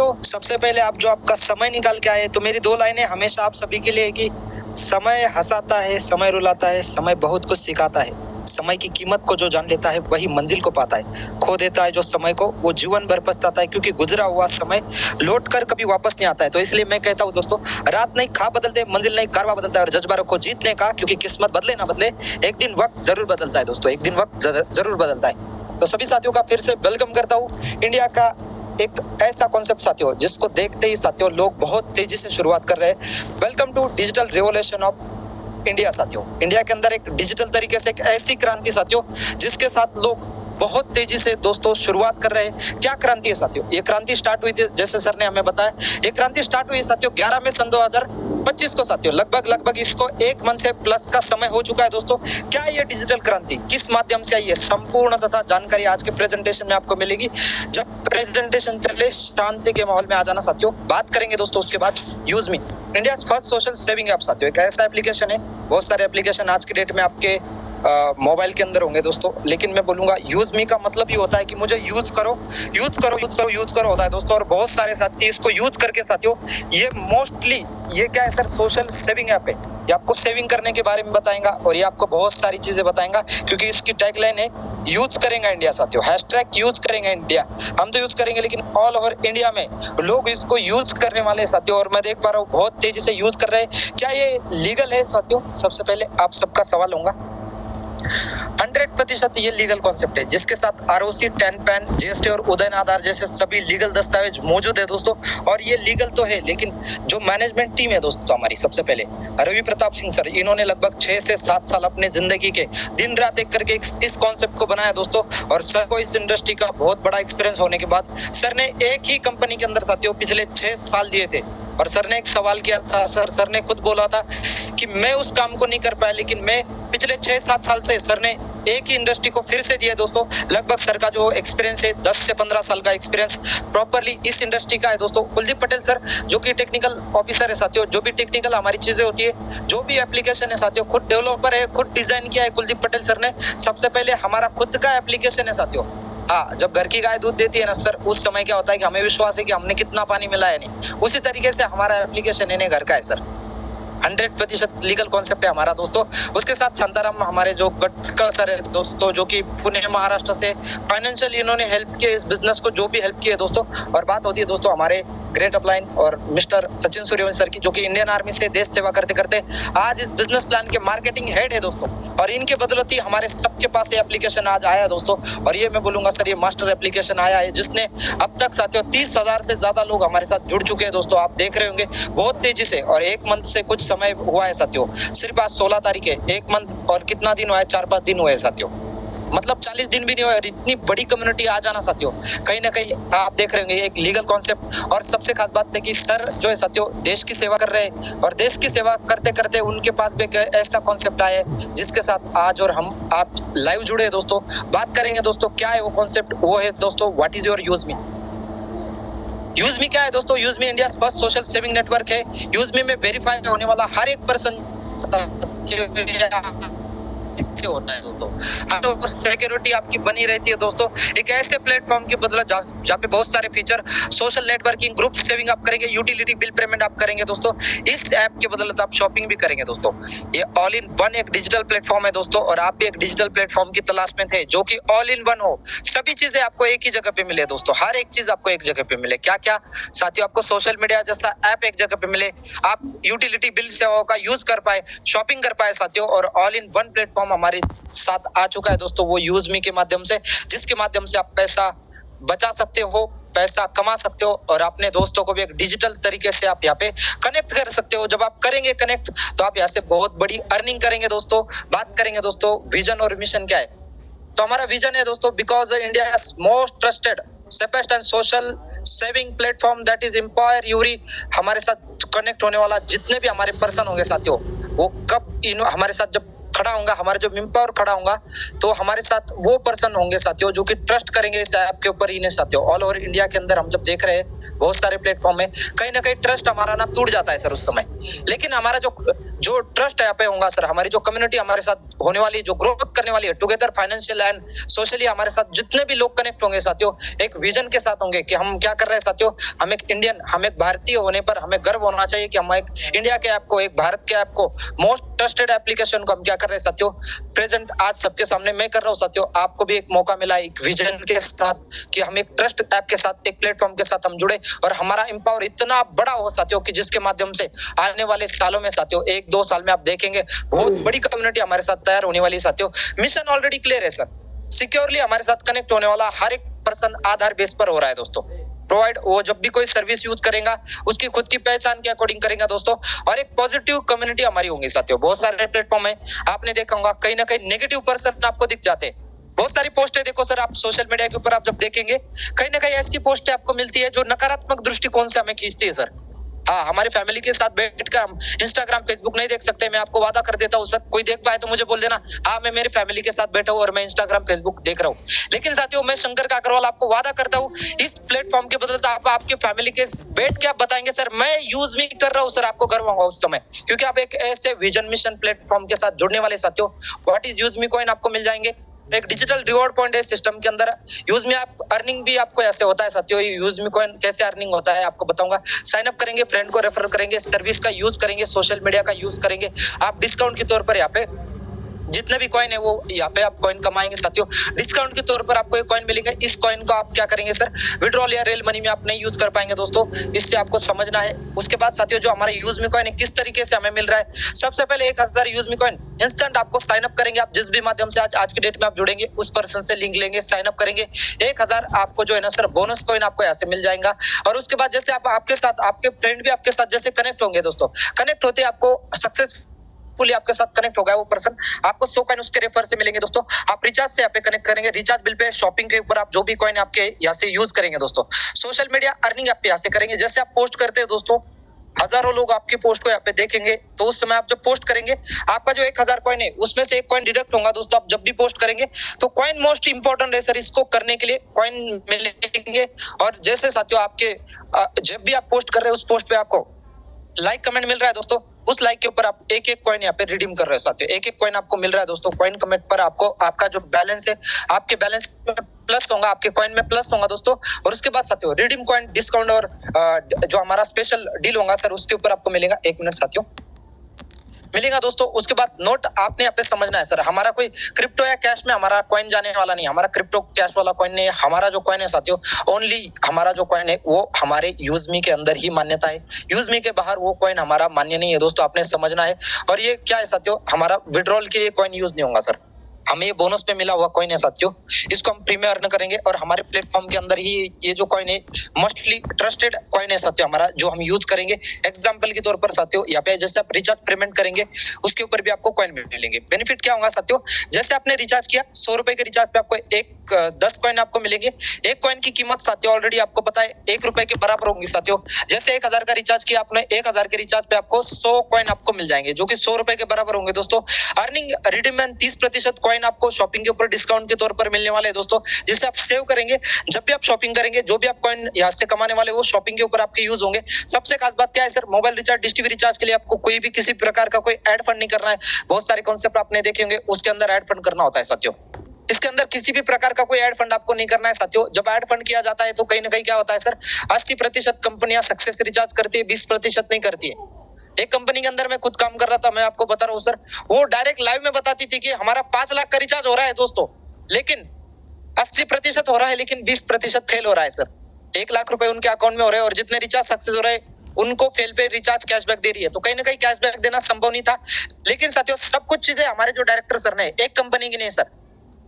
साथियों, सबसे पहले आप जो आपका समय निकाल के आए, तो मेरी 2 लाइनें हमेशा आप सभी के लिए है कि समय हँसाता है, समय रुलाता है, समय बहुत कुछ सिखाता है। समय की कीमत को जो जान लेता है, वही मंजिल को पाता है। खो देता है जो समय को, वो जीवन भर पछताता है, क्योंकि गुजरा हुआ समय लौट कर कभी वापस नहीं आता है। तो इसलिए मैं कहता हूँ दोस्तों, रात नहीं ख्वाब बदलते, मंजिल नहीं कारवां बदलता है, और जज्बा रखो जीतने का, क्योंकि किस्मत बदले ना बदले, एक दिन वक्त जरूर बदलता है दोस्तों, एक दिन वक्त जरूर बदलता है। तो सभी साथियों का फिर से वेलकम करता हूँ। इंडिया का एक ऐसा कॉन्सेप्ट साथियों, जिसको देखते ही साथियों लोग बहुत तेजी से शुरुआत कर रहे हैं। Welcome to digital revolution of India साथियों। इंडिया के अंदर एक डिजिटल तरीके से एक ऐसी क्रांति साथियों, जिसके साथ लोग बहुत तेजी से दोस्तों शुरुआत कर रहे हैं। क्या क्रांति है साथियों? ये क्रांति स्टार्ट हुई थी, जैसे सर ने हमें बताया, ये क्रांति स्टार्ट हुई साथियों 11 में सन 2025 को साथियों। लगभग इसको 1 मंथ से प्लस का समय हो चुका है दोस्तों। क्या ये डिजिटल क्रांति किस माध्यम से आई है, संपूर्ण तथा जानकारी आज के प्रेजेंटेशन में आपको मिलेगी। जब प्रेजेंटेशन चले, शांति के माहौल में आ जाना साथियों। बात करेंगे दोस्तों उसके बाद use me, India first social saving app साथियों। एक ऐसा एप्लीकेशन है, बहुत सारे एप्लीकेशन आज की डेट में आपके मोबाइल के अंदर होंगे दोस्तों, लेकिन मैं बोलूंगा यूज मी का मतलब ही होता है कि मुझे यूज करो होता है दोस्तों। और बहुत सारे साथी इसको यूज करके साथियों, ये मोस्टली ये क्या है सर, सोशल सेविंग ऐप है। ये आपको सेविंग करने के बारे में बताएगा, और ये आपको बहुत सारी चीजें बताएगा, क्योंकि इसकी टैगलाइन है यूज करेंगे इंडिया साथियों। हैशटैग यूज करेंगे इंडिया। हम तो यूज करेंगे, लेकिन ऑल ओवर इंडिया में लोग इसको यूज करने वाले साथियों, और मैं देख पा रहा हूँ बहुत तेजी से यूज कर रहे हैं। क्या ये लीगल है साथियों? सबसे पहले आप सबका सवाल होगा। 100% ये लीगल कॉन्सेप्ट है, जिसके साथ आरओसी, टैन पैन, जीएसटी और उदयन आधार जैसे सभी लीगल दस्तावेज मौजूद है दोस्तों। और ये लीगल तो है, लेकिन जो मैनेजमेंट टीम है दोस्तों हमारी, सबसे पहले रवि प्रताप सिंह सर, इन्होंने लगभग 6 से 7 साल अपने जिंदगी के दिन रात एक करके इस कॉन्सेप्ट को बनाया दोस्तों। और सर को इस इंडस्ट्री का बहुत बड़ा एक्सपीरियंस होने के बाद सर ने एक ही कंपनी के अंदर साथियों पिछले 6 साल दिए थे। और सर ने एक सवाल किया था, सर ने खुद बोला था कि मैं उस काम को नहीं कर पाया, लेकिन मैं पिछले 6-7 साल से सर ने एक ही इंडस्ट्री को फिर से दिया दोस्तों। लगभग सर का जो एक्सपीरियंस है 10 से 15 साल का एक्सपीरियंस प्रॉपरली इस इंडस्ट्री का है दोस्तों। कुलदीप पटेल सर, जो कि टेक्निकल ऑफिसर है साथियों, जो भी टेक्निकल हमारी चीजें होती है, जो भी एप्लीकेशन है साथियों, खुद डेवलपर है, खुद डिजाइन किया है कुलदीप पटेल सर ने। सबसे पहले हमारा खुद का एप्लीकेशन है साथियों। हाँ, जब घर की गाय दूध देती है ना सर, उस समय क्या होता है कि हमें विश्वास है कि हमने कितना पानी मिलाया नहीं, उसी तरीके से हमारा एप्लीकेशन इन्हें घर का है सर। 100% लीगल कॉन्सेप्ट है हमारा दोस्तों। उसके साथ शांताराम हमारे जो गटकर सर है दोस्तों, जो कि पुणे महाराष्ट्र से फाइनेंशियल इन्होंने हेल्प किया इस बिजनेस को, जो भी हेल्प किया है दोस्तों। और बात होती है दोस्तों हमारे ग्रेट अपलाइन और मिस्टर सचिन सूर्यवंशी सर की, जो कि इंडियन आर्मी से देश सेवा करते करते आज इस बिजनेस प्लान के मार्केटिंग हेड है दोस्तों। और इनके बदौलत ही हमारे सबके पास ये एप्लीकेशन आज आया दोस्तों। और ये मैं बोलूंगा सर, ये मास्टर एप्लीकेशन आया है, जिसने अब तक साथियों 30,000 से ज्यादा लोग हमारे साथ जुड़ चुके हैं दोस्तों। आप देख रहे होंगे बहुत तेजी से। और 1 मंथ से कुछ समय हुआ है साथियों, सिर्फ आज 16 तारीख है। 1 मंथ और कितना दिन हुआ है? 4-5 दिन हुए साथियों, मतलब 40 दिन भी नहीं हुए। इतनी बड़ी कम्युनिटी आ जाना साथियों, कहीं ना कहीं आप देख रहे होंगे एक लीगल कॉन्सेप्ट। और सबसे खास बात है कि सर जो है साथियों देश की सेवा कर रहे हैं, और देश की सेवा करते करते उनके पास भी एक ऐसा कॉन्सेप्ट आया है, जिसके साथ आज और हम आप लाइव जुड़े हैं दोस्तों। बात करेंगे दोस्तों क्या है वो कॉन्सेप्ट। वो है दोस्तों, what is your use me. Use me क्या है दोस्तों? Use me India first social saving network है। यूज मी में वेरीफाई होने वाला हर एक पर्सन इससे होता है दोस्तों। सिक्योरिटी आपकी बनी रहती है दोस्तों। एक ऐसे प्लेटफॉर्म की बदला जहाँ पे बहुत सारे feature, social networking, group saving आप करेंगे, यूटिलिटी बिल पेमेंट आप करेंगे दोस्तों। इस ऐप के बदौलत आप शॉपिंग भी करेंगे दोस्तों। ये ऑल इन वन एक डिजिटल प्लेटफॉर्म है दोस्तों। और आप भी एक डिजिटल प्लेटफॉर्म की तलाश में थे, जो कि ऑल इन वन हो, सभी चीजें आपको एक ही जगह पे मिले दोस्तों। हर एक चीज आपको एक जगह पे मिले। क्या क्या साथियों? आपको सोशल मीडिया जैसा ऐप एक जगह पे मिले, आप यूटिलिटी बिल सेवाओं का यूज कर पाए, शॉपिंग कर पाए साथियों। और ऑल इन वन प्लेटफॉर्म हमारे साथ आ चुका है दोस्तों, वो यूज मी के माध्यम से, जिसके माध्यम से आप पैसा बचा सकते हो, पैसा कमा सकते हो, और अपने दोस्तों को भी एक डिजिटल तरीके से आप यहाँ पे कनेक्ट कर सकते हो। जब आप करेंगे कनेक्ट, तो आप यहाँ से बहुत बड़ी अर्निंग करेंगे दोस्तों। बात करेंगे दोस्तों विजन और मिशन क्या है, तो हमारा विजन है दोस्तों, because India most trusted safest and social saving platform that is empower Yuri. हमारे साथ कनेक्ट होने वाला जितने भी हमारे पर्सन होंगे साथियों, वो कब हमारे साथ जब खड़ा होगा, हमारा जो विम पावर खड़ा होगा, तो हमारे साथ वो पर्सन होंगे साथियों जो कि ट्रस्ट करेंगे इस ऐप के ऊपर ही ने साथियों। ऑल ओवर इंडिया के अंदर हम जब देख रहे हैं बहुत सारे प्लेटफॉर्म है, कहीं ना कहीं ट्रस्ट हमारा ना टूट जाता है सर उस समय। लेकिन हमारा जो ट्रस्ट यहाँ पे होगा सर, हमारी जो कम्युनिटी हमारे साथ होने वाली, जो ग्रोथ करने वाली है टुगेदर फाइनेंशियल एंड सोशली, हमारे साथ जितने भी लोग कनेक्ट होंगे साथियों, एक विजन के साथ होंगे कि हम क्या कर रहे हैं साथियों। हम एक इंडियन, हम एक भारतीय होने पर हमें गर्व होना चाहिए कि हम एक इंडिया के ऐप को, एक भारत के ऐप को, मोस्ट ट्रस्टेड एप्लीकेशन को हम क्या कर रहे हैं साथियों, प्रेजेंट आज सबके सामने मैं कर रहा हूँ साथियों। आपको भी एक मौका मिला एक विजन के साथ कि हम एक ट्रस्ट ऐप के साथ, एक प्लेटफॉर्म के साथ हम जुड़े और हमारा एम्पावर इतना बड़ा हो साथियों कि जिसके माध्यम से आने वाले सालों में साथियों, 1-2 साल में आप देखेंगे बहुत बड़ी कम्युनिटी हमारे साथ तैयार होने वाली साथियों। मिशन ऑलरेडी क्लियर है सर, सिक्योरली हमारे साथ कनेक्ट होने वाला हर एक पर्सन आधार बेस पर हो रहा है दोस्तों प्रोवाइड। वो जब भी कोई सर्विस यूज करेगा उसकी खुद की पहचान के अकॉर्डिंग करेगा दोस्तों, और एक पॉजिटिव कम्युनिटी हमारी होंगी साथियों। बहुत सारे प्लेटफॉर्म है, आपने देखा होगा कहीं ना कहीं नेगेटिव पर्सन आपको दिख जाते हैं। बहुत सारी पोस्टें देखो सर, आप सोशल मीडिया के ऊपर आप जब देखेंगे कहीं ना कहीं ऐसी पोस्टें आपको मिलती है जो नकारात्मक दृष्टिकोण से हमें खींचती है सर। हाँ, हमारी फैमिली के साथ बैठकर हम इंस्टाग्राम फेसबुक नहीं देख सकते, मैं आपको वादा कर देता हूँ सर। कोई देख पाए तो मुझे बोल देना, हाँ मैं मेरी फैमिली के साथ बैठा हूँ और मैं इंस्टाग्राम फेसबुक देख रहा हूँ। लेकिन साथियों मैं शंकर काकरवाल आपको वादा करता हूँ इस प्लेटफॉर्म के बदले आप आपके फैमिली के बैठ के आप बताएंगे सर मैं यूज भी कर रहा हूँ सर, आपको गर्व होगा उस समय, क्योंकि आप एक ऐसे विजन मिशन प्लेटफॉर्म के साथ जुड़ने वाले साथियों। What is use me coin आपको मिल जाएंगे, एक डिजिटल रिवॉर्ड पॉइंट है सिस्टम के अंदर। यूज में आप अर्निंग भी आपको ऐसे होता है साथियों, यूज में कॉइन कैसे अर्निंग होता है आपको बताऊंगा। साइन अप करेंगे, फ्रेंड को रेफर करेंगे, सर्विस का यूज करेंगे, सोशल मीडिया का यूज करेंगे, आप डिस्काउंट के तौर पर यहाँ पे जितने भी कॉइन है वो यहाँ पे आप कॉइन कमाएंगे साथियों। डिस्काउंट के तौर पर आपको एक कॉइन मिलेंगे, इस कॉइन को आप क्या करेंगे सर, विड्रॉल या रेल मनी में आप नहीं यूज कर पाएंगे दोस्तों, इससे आपको समझना है। उसके बाद साथियों जो हमारा यूज में कॉइन है किस तरीके से हमें मिल रहा है, सबसे पहले 1000 यूज में कॉइन इंस्टेंट आपको साइन अप करेंगे। आप जिस भी माध्यम से आज की डेट में आप जुड़ेंगे उस पर्सन से लिंक लेंगे, साइन अप करेंगे, 1000 आपको जो है ना सर बोनस कॉइन आपको यहाँ से मिल जाएगा। और उसके बाद जैसे आप आपके साथ आपके फ्रेंड भी आपके साथ जैसे कनेक्ट होंगे दोस्तों, कनेक्ट होते आपको सक्सेस आपके साथ कनेक्ट होगा वो पर्सन, आपको 100 कॉइन उसके रेफर से मिलेंगे दोस्तों। आप रिचार्ज से यहाँ पे कनेक्ट करेंगे, रिचार्ज बिल पे शॉपिंग के ऊपर आप जो भी कॉइन आपके यहाँ से यूज करेंगे दोस्तों। सोशल मीडिया अर्निंग आप यहाँ से करेंगे, जैसे आप पोस्ट करते हैं दोस्तों, हजारों लोग आपकी पोस्ट को यहाँ पे देखेंगे, तो उस समय आप जब पोस्ट करेंगे आपका जो 1000 कॉइन है उसमें से एक कॉइन डिडक्ट होगा दोस्तों। आप जब भी पोस्ट करेंगे तो कॉइन मोस्ट इंपॉर्टेंट है सर, इसको करने के लिए कॉइन मिलेंगे। और जैसे साथियों आपके जब भी आप पोस्ट कर रहे हैं उस पोस्ट पे आपको लाइक कमेंट मिल रहा है दोस्तों, उस लाइक के ऊपर आप एक कॉइन यहाँ पे रिडीम कर रहे हो साथियों, एक कॉइन आपको मिल रहा है दोस्तों। कॉइन कमेंट पर आपको आपका जो बैलेंस है, आपके बैलेंस में प्लस होगा, आपके कॉइन में प्लस होगा दोस्तों। और उसके बाद साथियों रिडीम कॉइन डिस्काउंट और जो हमारा स्पेशल डील होगा सर उसके ऊपर आपको मिलेगा, 1 मिनट साथियों मिलेगा दोस्तों। उसके बाद नोट आपने यहाँ पे समझना है सर, हमारा कोई क्रिप्टो या कैश में हमारा कॉइन जाने वाला नहीं, हमारा क्रिप्टो कैश वाला कॉइन नहीं है। हमारा जो कॉइन है साथियों, ओनली हमारा जो कॉइन है वो हमारे यूजमी के अंदर ही मान्यता है, यूजमी के बाहर वो कॉइन हमारा मान्य नहीं है दोस्तों, आपने समझना है। और ये क्या है साथियों, हमारा विड्रॉल के लिए कॉइन यूज नहीं होगा सर, हमें ये बोनस पे मिला हुआ कॉइन है साथियों, इसको हम फ्री में अर्न करेंगे। और हमारे प्लेटफॉर्म के अंदर ही ये जो कॉइन है मोस्टली ट्रस्टेड कॉइन है साथियों हमारा, जो हम यूज करेंगे। एग्जांपल के तौर पर साथियों यहाँ पे जैसे आप रिचार्ज पेमेंट करेंगे उसके ऊपर भी आपको कॉइन मिलेंगे। बेनिफिट क्या होगा साथियों, जैसे आपने रिचार्ज किया 100 रुपए के रिचार्ज पे आपको 10 कॉइन आपको मिलेंगे। एक कॉइन की कीमत साथियों ऑलरेडी आपको पता है 1 रुपए के बराबर होगी साथियों। जैसे 1000 का रिचार्ज किया आपने, 1000 के रिचार्ज पे आपको 100 कॉइन आपको मिल जाएंगे जो कि 100 रुपए के बराबर होंगे दोस्तों। अर्निंग रिडीम 30% कॉइन आपको शॉपिंग के ऊपर डिस्काउंट के तौर पर मिलने वाले हैं दोस्तों, जिसे आप सेव करेंगे। जब भी आप शॉपिंग करेंगे जो भी आप कॉइन यहाँ से कमाने वाले वो शॉपिंग के ऊपर आपके यूज होंगे। सबसे खास बात क्या है sir, mobile recharge, dish TV recharge के लिए आपको कोई भी किसी प्रकार का कोई एड फंड नहीं करना है। बहुत सारे कॉन्सेप्ट आपने देखे होंगे, उसके अंदर एड फंड करना होता है साथियों। इसके अंदर किसी भी प्रकार का कोई एड फंड आपको नहीं करना है साथियों। जब एड फंड किया जाता है तो कहीं ना कहीं क्या होता है सर, 80% कंपनियां सक्सेस रिचार्ज करती है, 20% नहीं करती है। एक कंपनी के अंदर मैं खुद काम कर रहा था, मैं आपको बता रहा हूँ सर, वो डायरेक्ट लाइव में बताती थी कि हमारा 5 लाख का रिचार्ज हो रहा है दोस्तों, लेकिन 80% हो रहा है, लेकिन 20% फेल हो रहा है सर। 1 लाख रुपए उनके अकाउंट में हो रहे हैं और जितने रिचार्ज सक्सेस हो रहे हैं उनको फेल पे रिचार्ज कैशबैक दे रही है। तो कहीं ना कहीं कैशबैक देना संभव नहीं था। लेकिन साथियों सब कुछ चीजें हमारे जो डायरेक्टर सर ने, एक कंपनी की नहीं सर,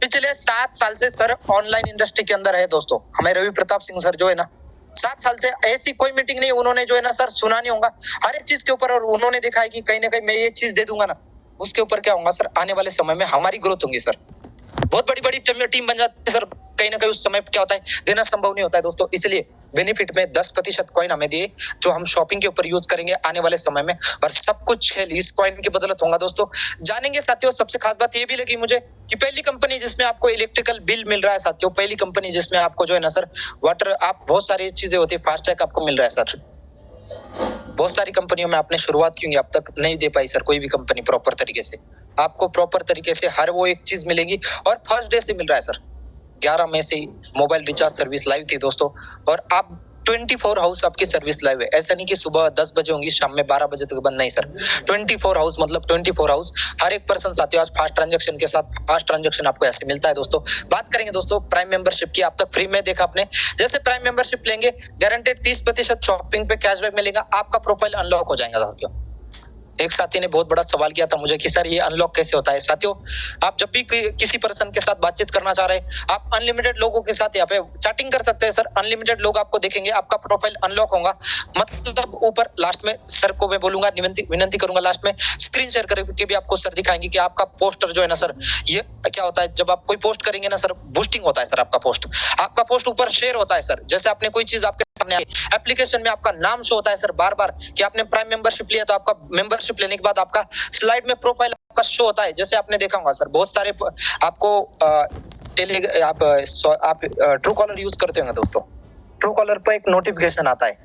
पिछले 7 साल से सर ऑनलाइन इंडस्ट्री के अंदर है दोस्तों। हमें रवि प्रताप सिंह सर जो है ना, 7 साल से ऐसी कोई मीटिंग नहीं उन्होंने जो है ना सर सुना नहीं होगा हर एक चीज के ऊपर। और उन्होंने देखा है कि कहीं ना कहीं मैं ये चीज दे दूंगा ना, उसके ऊपर क्या होगा सर, आने वाले समय में हमारी ग्रोथ होगी सर। बहुत बड़ी बड़ी टीम बन जाती है सर, कहीं ना कहीं उस समय क्या होता है देना संभव नहीं होता है दोस्तों, इसलिए बेनिफिट में 10% कॉइन हमें दिए जो हम शॉपिंग के ऊपर यूज करेंगे आने वाले समय में, और सब कुछ इस कॉइन की बदौलत होगा दोस्तों। जानेंगे साथियों, सबसे खास बात ये भी लगी मुझे कि पहली कंपनी जिसमें आपको इलेक्ट्रिकल बिल मिल रहा है साथियों, पहली कंपनी जिसमें आपको जो है ना सर वाटर, आप बहुत सारी चीजें होती है, फास्टैग आपको मिल रहा है सर। बहुत सारी कंपनियों में आपने शुरुआत क्यों अब तक नहीं दे पाई सर, कोई भी कंपनी प्रॉपर तरीके से आपको प्रॉपर तरीके से हर वो एक चीज मिलेगी, और फर्स्ट डे से मिल रहा है सर। 11 मई से मोबाइल रिचार्ज सर्विस लाइव थी दोस्तों, और आप 24 हाउस आपकी सर्विस लाइव है। ऐसा नहीं कि सुबह 10 बजे होंगी शाम में 12 बजे तक बंद, नहीं सर। 24 हाउस मतलब 24 हाउस हर एक पर्सन साथियों आज फास्ट ट्रांजैक्शन के साथ फास्ट ट्रांजैक्शन आपको ऐसे मिलता है दोस्तों। बात करेंगे दोस्तों प्राइम मेंबरशिप की, आप तक फ्री में देखा आपने, जैसे प्राइम मेंबरशिप लेंगे गारंटेड 30% शॉपिंग पे कैशबैक मिलेगा, आपका प्रोफाइल अनलॉक हो जाएगा साथियों। एक साथी ने बहुत बड़ा सवाल किया था मुझे कि सर ये अनलॉक कैसे होता है। साथियों आप जब भी किसी पर्सन के साथ बातचीत करना चाह रहे हैं, आप अनलिमिटेड लोगों के साथ यहाँ पे चैटिंग कर सकते हैं सर। अनलिमिटेड लोग आपको देखेंगे, आपका प्रोफाइल अनलॉक होगा, मतलब ऊपर लास्ट में सर को मैं बोलूंगा, विनंती करूंगा लास्ट में स्क्रीन शेयर करके भी आपको सर दिखाएंगे कि आपका पोस्टर जो है ना सर, ये क्या होता है जब आप कोई पोस्ट करेंगे ना सर, बूस्टिंग होता है सर। आपका पोस्ट ऊपर शेयर होता है सर। जैसे आपने कोई चीज आपके सामने आई, एप्लीकेशन में आपका नाम शो होता है सर बार बार कि आपने प्राइम मेंबरशिप लिया, तो आपका मेंबरशिप लेने के बाद आपका स्लाइड में प्रोफाइल आपका शो होता है। जैसे आपने देखा होगा सर, बहुत सारे आपको आप ट्रू कॉलर यूज करते होंगे दोस्तों, ट्रू कॉलर पर एक नोटिफिकेशन आता है,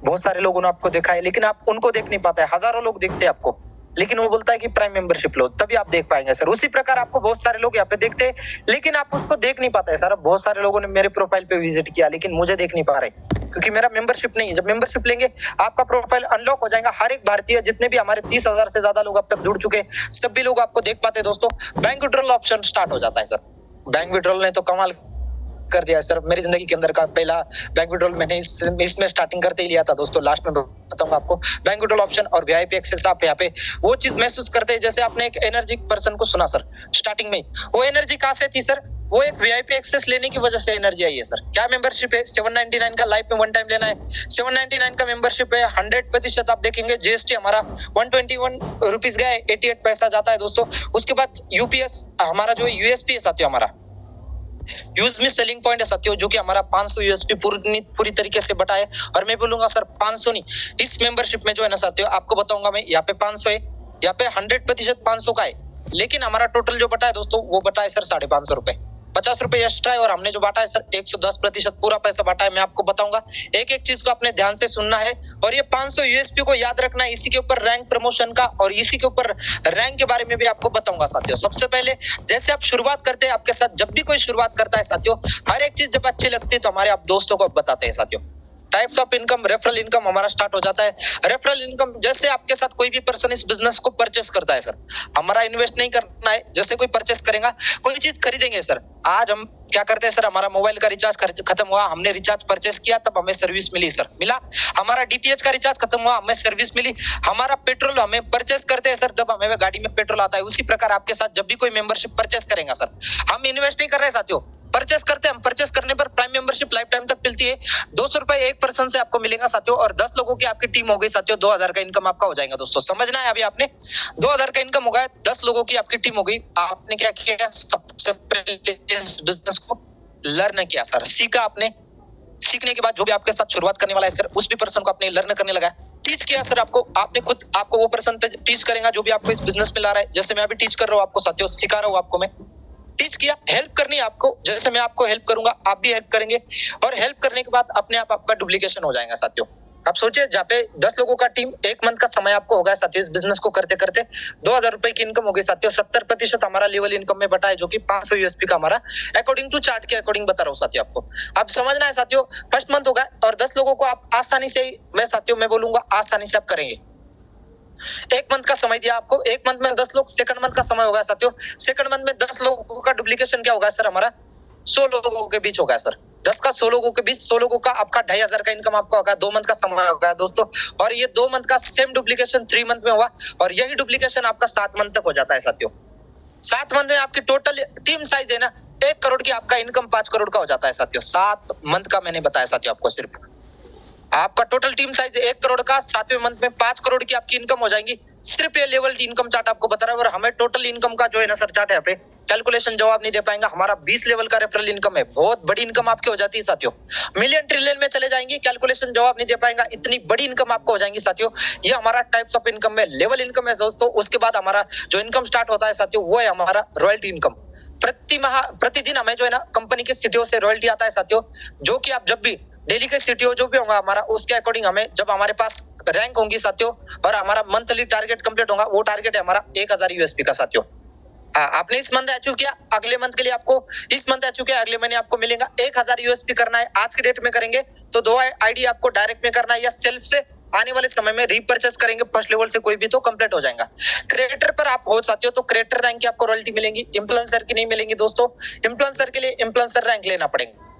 बहुत सारे लोगों ने आपको देखा है, लेकिन आप उनको देख नहीं पाते, हजारों लोग देखते हैं आपको, लेकिन वो बोलता है कि प्राइम मेंबरशिप लो, तभी आप देख पाएंगे सर। उसी प्रकार आपको बहुत सारे लोग यहाँ पे देखते हैं, लेकिन आप उसको देख नहीं पाते सर। बहुत सारे लोगों ने मेरे प्रोफाइल पे विजिट किया, लेकिन मुझे देख नहीं पा रहे क्योंकि मेरा मेंबरशिप नहीं है। जब मेंबरशिप लेंगे आपका प्रोफाइल अनलॉक हो जाएगा। हर एक भारतीय, जितने भी हमारे 30,000 से ज्यादा लोग अब तक जुड़ चुके हैं, सभी लोग आपको देख पाते हैं दोस्तों। बैंक विड्रॉल ऑप्शन स्टार्ट हो जाता है सर। बैंक विड्रॉल ने तो कमाल कर दिया सर, मेरी जिंदगी के अंदर का पहला बैंक विड्रॉल मैंने इसमें स्टार्टिंग करते ही लिया था दोस्तों। लास्ट में बताऊंगा आपको बैंक विड्रॉल ऑप्शन और वीआईपी एक्सेस। आप यहाँ पे वो चीज महसूस करते हैं, जैसे आपने एक एनर्जी पर्सन को सुना सर स्टार्टिंग में, वो एनर्जी कहां से थी सर, वो एक वीआईपी एक्सेस लेने की वजह से एनर्जी आई है सर। क्या मेंबरशिप है, 799 का लाइफ में वन टाइम लेना है, 799 का मेंबरशिप है। 100% आप देखेंगे जीएसटी हमारा 121 रुपीज गया है, 88 पैसा जाता है दोस्तों। उसके बाद यूपीएस हमारा जो यूएसपी है साथियों, हमारा यूज में सेलिंग पॉइंट है साथियों, जो कि हमारा 500 यूएसपी पूरी तरीके से बटा है। और मैं बोलूंगा सर 500 नहीं, इस मेंबरशिप में जो है ना साथियों, आपको बताऊंगा मैं, यहाँ पे 500 है, यहाँ पे 100% 500 का है, लेकिन हमारा टोटल जो बटा है दोस्तों, वो बटा है सर 550 रुपए, 50 रुपए एक्स्ट्रा है। और हमने जो बांटा है सर 110% पूरा पैसा बांटा है। मैं आपको बताऊंगा, एक एक चीज को आपने ध्यान से सुनना है, और ये 500 यूएसपी को याद रखना है। इसी के ऊपर रैंक प्रमोशन का और इसी के ऊपर रैंक के बारे में भी आपको बताऊंगा साथियों। सबसे पहले जैसे आप शुरुआत करते हैं, आपके साथ जब भी कोई शुरुआत करता है साथियों, हर एक चीज जब अच्छी लगती है तो हमारे आप दोस्तों को बताते हैं साथियों। Types of income, referral income हमारा स्टार्ट हो जाता है। रेफरल इनकम, जैसे आपके साथ कोई भी पर्सन इस बिजनेस को परचेस करता है सर, हमारा इन्वेस्ट नहीं करना है, जैसे कोई परचेस करेगा, कोई चीज खरीदेंगे सर, आज हम क्या करते हैं सर, हमारा मोबाइल का रिचार्ज खत्म हुआ, हमने रिचार्ज परचेस किया, तब हमें सर्विस मिली सर, मिला। हमारा डीटीएच का रिचार्ज खत्म हुआ, हमें सर्विस मिली। हमारा पेट्रोल हमें परचेस करते हैं सर, जब हमें गाड़ी में पेट्रोल आता है। उसी प्रकार आपके साथ जब भी कोई मेंबरशिप परचेस करेगा सर, हम इन्वेस्ट नहीं कर रहे साथियों, परचेस करते हैं। हम परचेस करने पर प्राइम मेंबरशिप लाइफ टाइम तक मिलती है। 200 रुपए एक पर्सन से आपको मिलेगा साथियों, और 10 लोगों की आपकी टीम हो गई साथियों, 2000 का इनकम आपका हो जाएगा दोस्तों। समझना है अभी आपने, 2000 का इनकम हो गया, 10 लोगों की आपकी टीम हो गई। आपने क्या किया, सबसे पहले इस बिजनेस को लर्न किया सर, सीखा आपने। सीखने के बाद जो भी आपके साथ शुरुआत करने वाला है सर, उस भी पर्सन को आपने लर्न करने लगा, टीच किया सर आपको। आपने खुद आपको वो पर्सन पे टीच करेगा जो भी आपको इस बिजनेस में ला रहा है। जैसे मैं अभी टीच कर रहा हूँ आपको साथियों, सिखा रहा हूँ आपको, मैं टीच किया, हेल्प करनी है आपको। जैसे मैं आपको हेल्प करूंगा, आप भी हेल्प करेंगे, और हेल्प करने के बाद अपने आप आपका डुप्लीकेशन हो जाएगा साथियों। आप सोचिए, जहाँ पे 10 लोगों का टीम, 1 मंथ का समय आपको होगा साथियों, इस बिजनेस को करते करते 2000 रुपए की इनकम हो गई साथियों। 70% हमारा लेवल इनकम में बटा है, जो कि 500 यूएसपी का हमारा अकॉर्डिंग टू चार्ट के अकॉर्डिंग बता रहा हूँ साथियों आपको। अब समझना है साथियों, फर्स्ट मंथ होगा और 10 लोगों को आप आसानी से, मैं साथियों मैं बोलूंगा आसानी से आप करेंगे। 1 मंथ का समय दिया आपको, 1 मंथ में 10 लोग, सेकंड मंथ का समय होगा साथियों। सेकंड मंथ में 10 लोगों का डुप्लीकेशन क्या होगा सर, हमारा 100 लोगों के बीच होगा सर। 10 का 100 लोगों के बीच, 100 लोगों का आपका 2500 का इनकम आपका होगा। 2 मंथ का समय होगा दोस्तों, और ये 2 मंथ का सेम डुप्लीकेशन 3 मंथ में हुआ, और यही डुप्लीकेशन आपका 7 मंथ तक हो जाता है साथियों। 7 मंथ में आपकी टोटल टीम साइज है ना 1 करोड़ की, आपका इनकम 5 करोड़ का हो जाता है साथियों। 7 मंथ का मैंने बताया साथियों आपको, सिर्फ आपका टोटल टीम साइज 1 करोड़ का, 7वें मंथ में 5 करोड़ की आपकी इनकम हो जाएगी। सिर्फ ये लेवल इनकम चार्ट आपको बता रहा है और हमें टोटल इनकम का जो है ना सर चार्ट है यहाँ पे कैलकुलेशन जवाब नहीं दे पाएंगा। हमारा 20 लेवल का रेफरल इनकम है, बहुत बड़ी इनकम आपकी हो जाती है साथियों। मिलियन ट्रिलियन में चले जाएंगे, कैलकुलेशन जवाब नहीं दे पाएंगा, इतनी बड़ी इनकम आपको हो जाएंगी साथियों। ये हमारा टाइप्स ऑफ इनकम में लेवल इनकम है दोस्तों। उसके बाद हमारा जो इनकम स्टार्ट होता है साथियों वो है हमारा रॉयल्टी इनकम। प्रतिदिन हमें जो है ना कंपनी के सीटीओ से रॉयल्टी आता है साथियों, जो कि आप जब भी डेली के सीटीओ जो भी होगा हमारा उसके अकॉर्डिंग हमें जब हमारे पास रैंक होंगी साथियों और हमारा मंथली टारगेट कंप्लीट होगा, वो टारगेट है हमारा 1000 यूएसपी का साथियों। आपने इस मंथ अचीव किया, अगले मंथ के लिए आपको इस मंथ अचीव किया, अगले महीने आपको मिलेगा 1000 यूएसपी करना है। आज के डेट में करेंगे तो 2 आईडी आपको डायरेक्ट में करना है या सेल्फ से आने वाले समय में रीपरचेस करेंगे फर्स्ट लेवल से कोई भी तो कंप्लीट हो जाएगा। क्रिएटर पर आप हो साथियों तो क्रिएटर रैंक की आपको रॉयल्टी मिलेंगी, इन्फ्लुएंसर की नहीं मिलेंगी दोस्तों। इन्फ्लुएंसर के लिए इन्फ्लुएंसर रैंक लेना पड़ेगा।